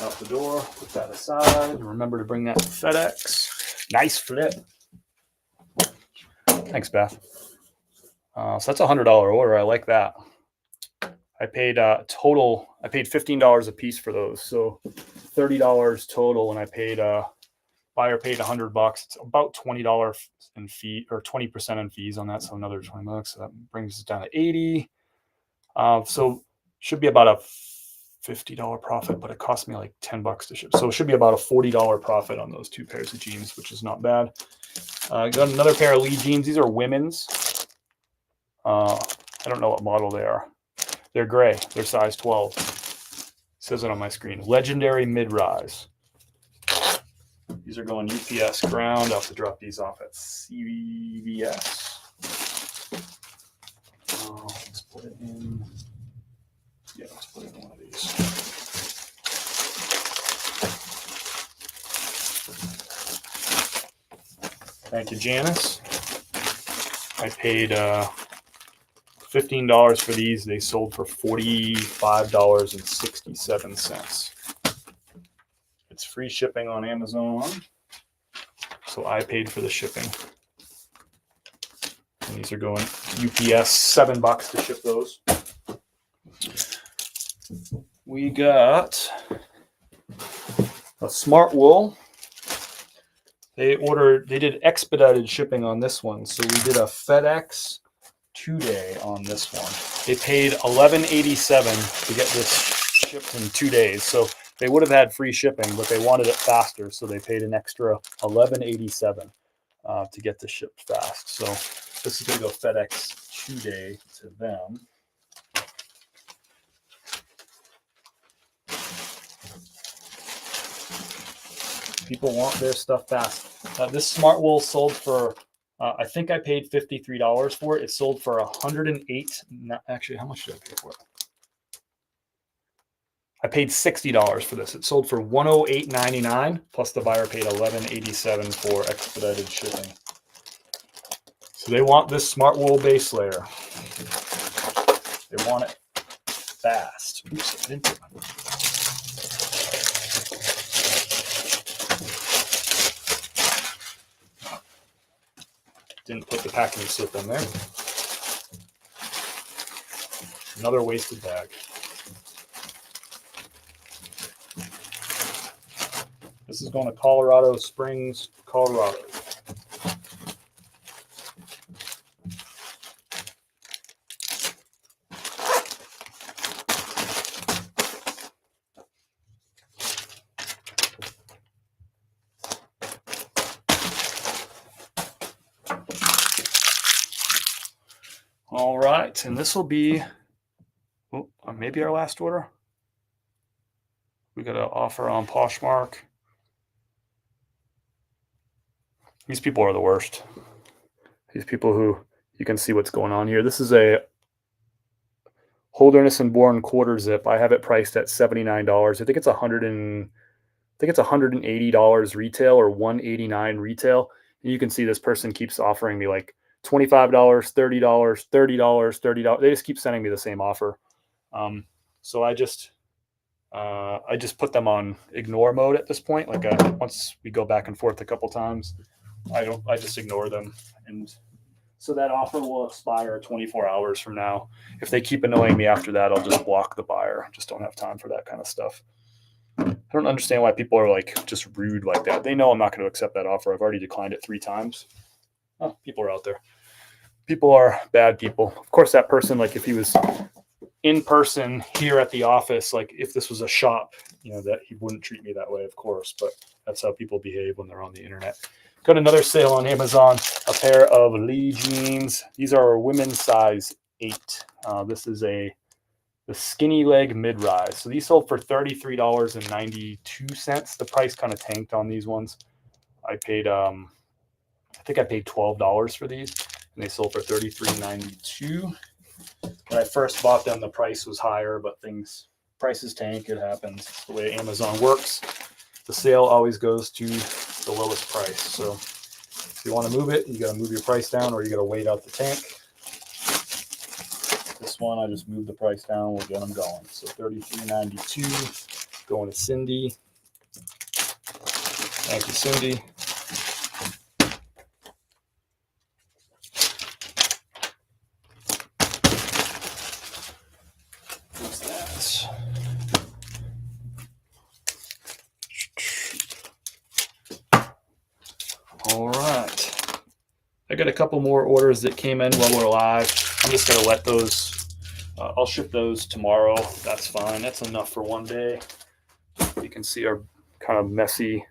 Out the door, put that aside. Remember to bring that to FedEx. Nice flip. Thanks, Beth. So that's a $100 order. I like that. I paid total. I paid $15 a piece for those, so $30 total. And I paid buyer paid $100. It's about $20 in fee or 20% in fees on that, so another $20. So that brings it down to $80. So should be about a $50 profit, but it cost me like $10 to ship. So it should be about a $40 profit on those 2 pairs of jeans, which is not bad. Got another pair of Lee jeans. These are women's. I don't know what model they are. They're gray. They're size 12. It says it on my screen. Legendary mid-rise. These are going UPS ground. I'll have to drop these off at CVS. Let's put it in. Yeah, let's put it in one of these. Thank you, Janice. I paid $15 for these. They sold for $45.67. It's free shipping on Amazon, so I paid for the shipping. And these are going UPS, $7 to ship those. We got a Smart Wool. They did expedited shipping on this one. So we did a FedEx 2-day on this one. They paid $11.87 to get this shipped in 2 days. So they would have had free shipping, but they wanted it faster. So they paid an extra $11.87 to get this shipped fast. So this is going to go FedEx 2-day to them. People want their stuff fast. This Smart Wool sold for, I think I paid $53 for it. It sold for $108. Actually, how much did I pay for it? I paid $60 for this. It sold for $108.99, plus the buyer paid $11.87 for expedited shipping. So they want this Smart Wool base layer. They want it fast. Oops, I didn't put my... Didn't put the packing slip in there. Another wasted bag. This is going to Colorado Springs, Colorado. All right, and this will be maybe our last order. We got an offer on Poshmark. These people are the worst. These people who, you can see what's going on here. This is a Holderness and Bourne quarter zip. I have it priced at $79. I think it's $180 retail or $189 retail. And you can see this person keeps offering me like $25, $30, $30, $30. They just keep sending me the same offer. So I just put them on ignore mode at this point. Like once we go back and forth a couple times, I just ignore them. And so that offer will expire 24 hours from now. If they keep annoying me after that, I'll just block the buyer. Just don't have time for that kind of stuff. I don't understand why people are like just rude like that. They know I'm not going to accept that offer. I've already declined it 3 times. Oh, people are out there. People are bad people. Of course, that person, like if he was in person here at the office, like if this was a shop, that he wouldn't treat me that way, of course, but that's how people behave when they're on the internet. Got another sale on Amazon, a pair of Lee jeans. These are women's size 8. This is the skinny leg mid-rise. So these sold for $33.92. The price kind of tanked on these ones. I paid, I think I paid $12 for these, and they sold for $33.92. When I first bought them, the price was higher, but prices tank. It happens. It's the way Amazon works. The sale always goes to the lowest price. So if you want to move it, you got to move your price down, or you got to wait out the tank. This one, I just moved the price down. We'll get them going. So $33.92 going to Cindy. Thank you, Cindy. What's that? All right. I got a couple more orders that came in while we're live. I'm just going to let those, I'll ship those tomorrow. That's fine. That's enough for one day. You can see our kind of messy,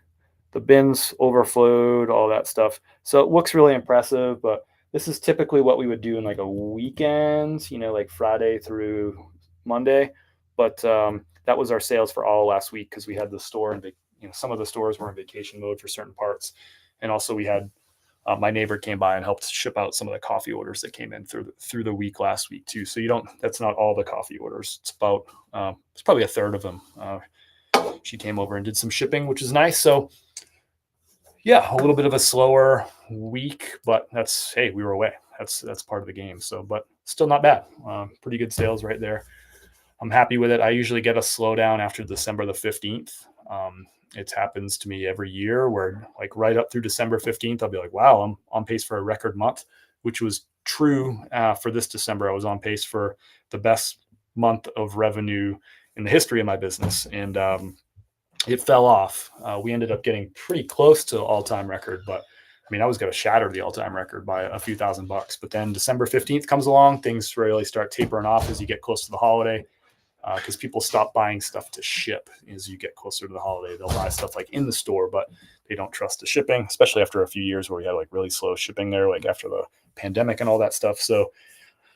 the bins overflowed, all that stuff. So it looks really impressive, but this is typically what we would do in like a weekend, like Friday through Monday. But that was our sales for all last week because we had the store and some of the stores were in vacation mode for certain parts. And also we had my neighbor came by and helped ship out some of the coffee orders that came in through the week last week too. So that's not all the coffee orders. It's about, it's probably a third of them. She came over and did some shipping, which is nice. So yeah, a little bit of a slower week, but hey, we were away. That's part of the game. So, but still not bad. Pretty good sales right there. I'm happy with it. I usually get a slowdown after December the 15th. It happens to me every year where like right up through December 15th, I'll be like, wow, I'm on pace for a record month, which was true for this December. I was on pace for the best month of revenue in the history of my business. And it fell off. We ended up getting pretty close to all-time record, but I mean, I was going to shatter the all-time record by a few $1,000. But then December 15th comes along, things really start tapering off as you get close to the holiday. Because people stop buying stuff to ship as you get closer to the holiday. They'll buy stuff like in the store, but they don't trust the shipping, especially after a few years where we had like really slow shipping there, like after the pandemic and all that stuff. So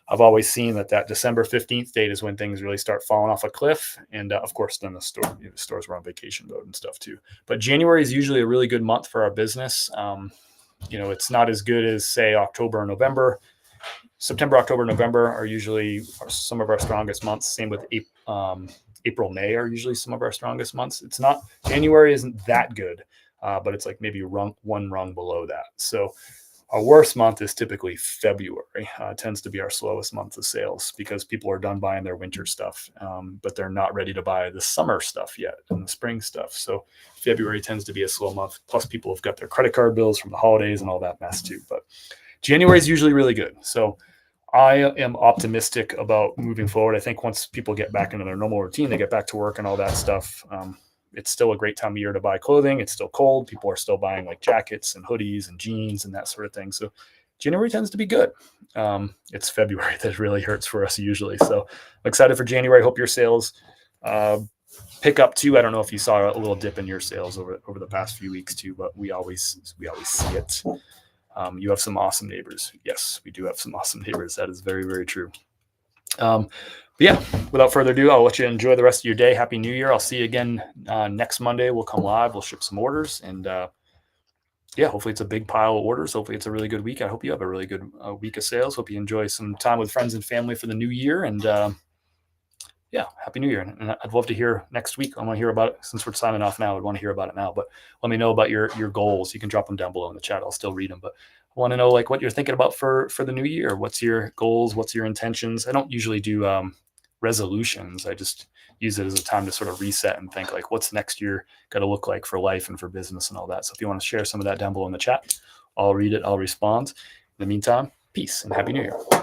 I've always seen that December 15th date is when things really start falling off a cliff. And of course, then the stores were on vacation mode and stuff too. But January is usually a really good month for our business. It's not as good as say October and November. September, October, November are usually some of our strongest months. Same with April, May are usually some of our strongest months. January isn't that good, but it's like maybe one rung below that. So our worst month is typically February. It tends to be our slowest month of sales because people are done buying their winter stuff, but they're not ready to buy the summer stuff yet and the spring stuff. So February tends to be a slow month. Plus people have got their credit card bills from the holidays and all that mess too. But January is usually really good. So I am optimistic about moving forward. I think once people get back into their normal routine, they get back to work and all that stuff. It's still a great time of year to buy clothing. It's still cold. People are still buying like jackets and hoodies and jeans and that sort of thing. So January tends to be good. It's February that really hurts for us usually. So I'm excited for January. Hope your sales pick up too. I don't know if you saw a little dip in your sales over the past few weeks too, but we always see it. You have some awesome neighbors. Yes, we do have some awesome neighbors. That is very, very true. But yeah, without further ado, I'll let you enjoy the rest of your day. Happy New Year. I'll see you again next Monday. We'll come live. We'll ship some orders. And yeah, hopefully it's a big pile of orders. Hopefully it's a really good week. I hope you have a really good week of sales. Hope you enjoy some time with friends and family for the new year. And yeah, Happy New Year. And I'd love to hear next week. I want to hear about it since we're signing off now. I'd want to hear about it now, but let me know about your goals. You can drop them down below in the chat. I'll still read them, but I want to know like what you're thinking about for the new year. What's your goals? What's your intentions? I don't usually do resolutions. I just use it as a time to sort of reset and think like, what's next year going to look like for life and for business and all that. So if you want to share some of that down below in the chat, I'll read it. I'll respond. In the meantime, peace and Happy New Year.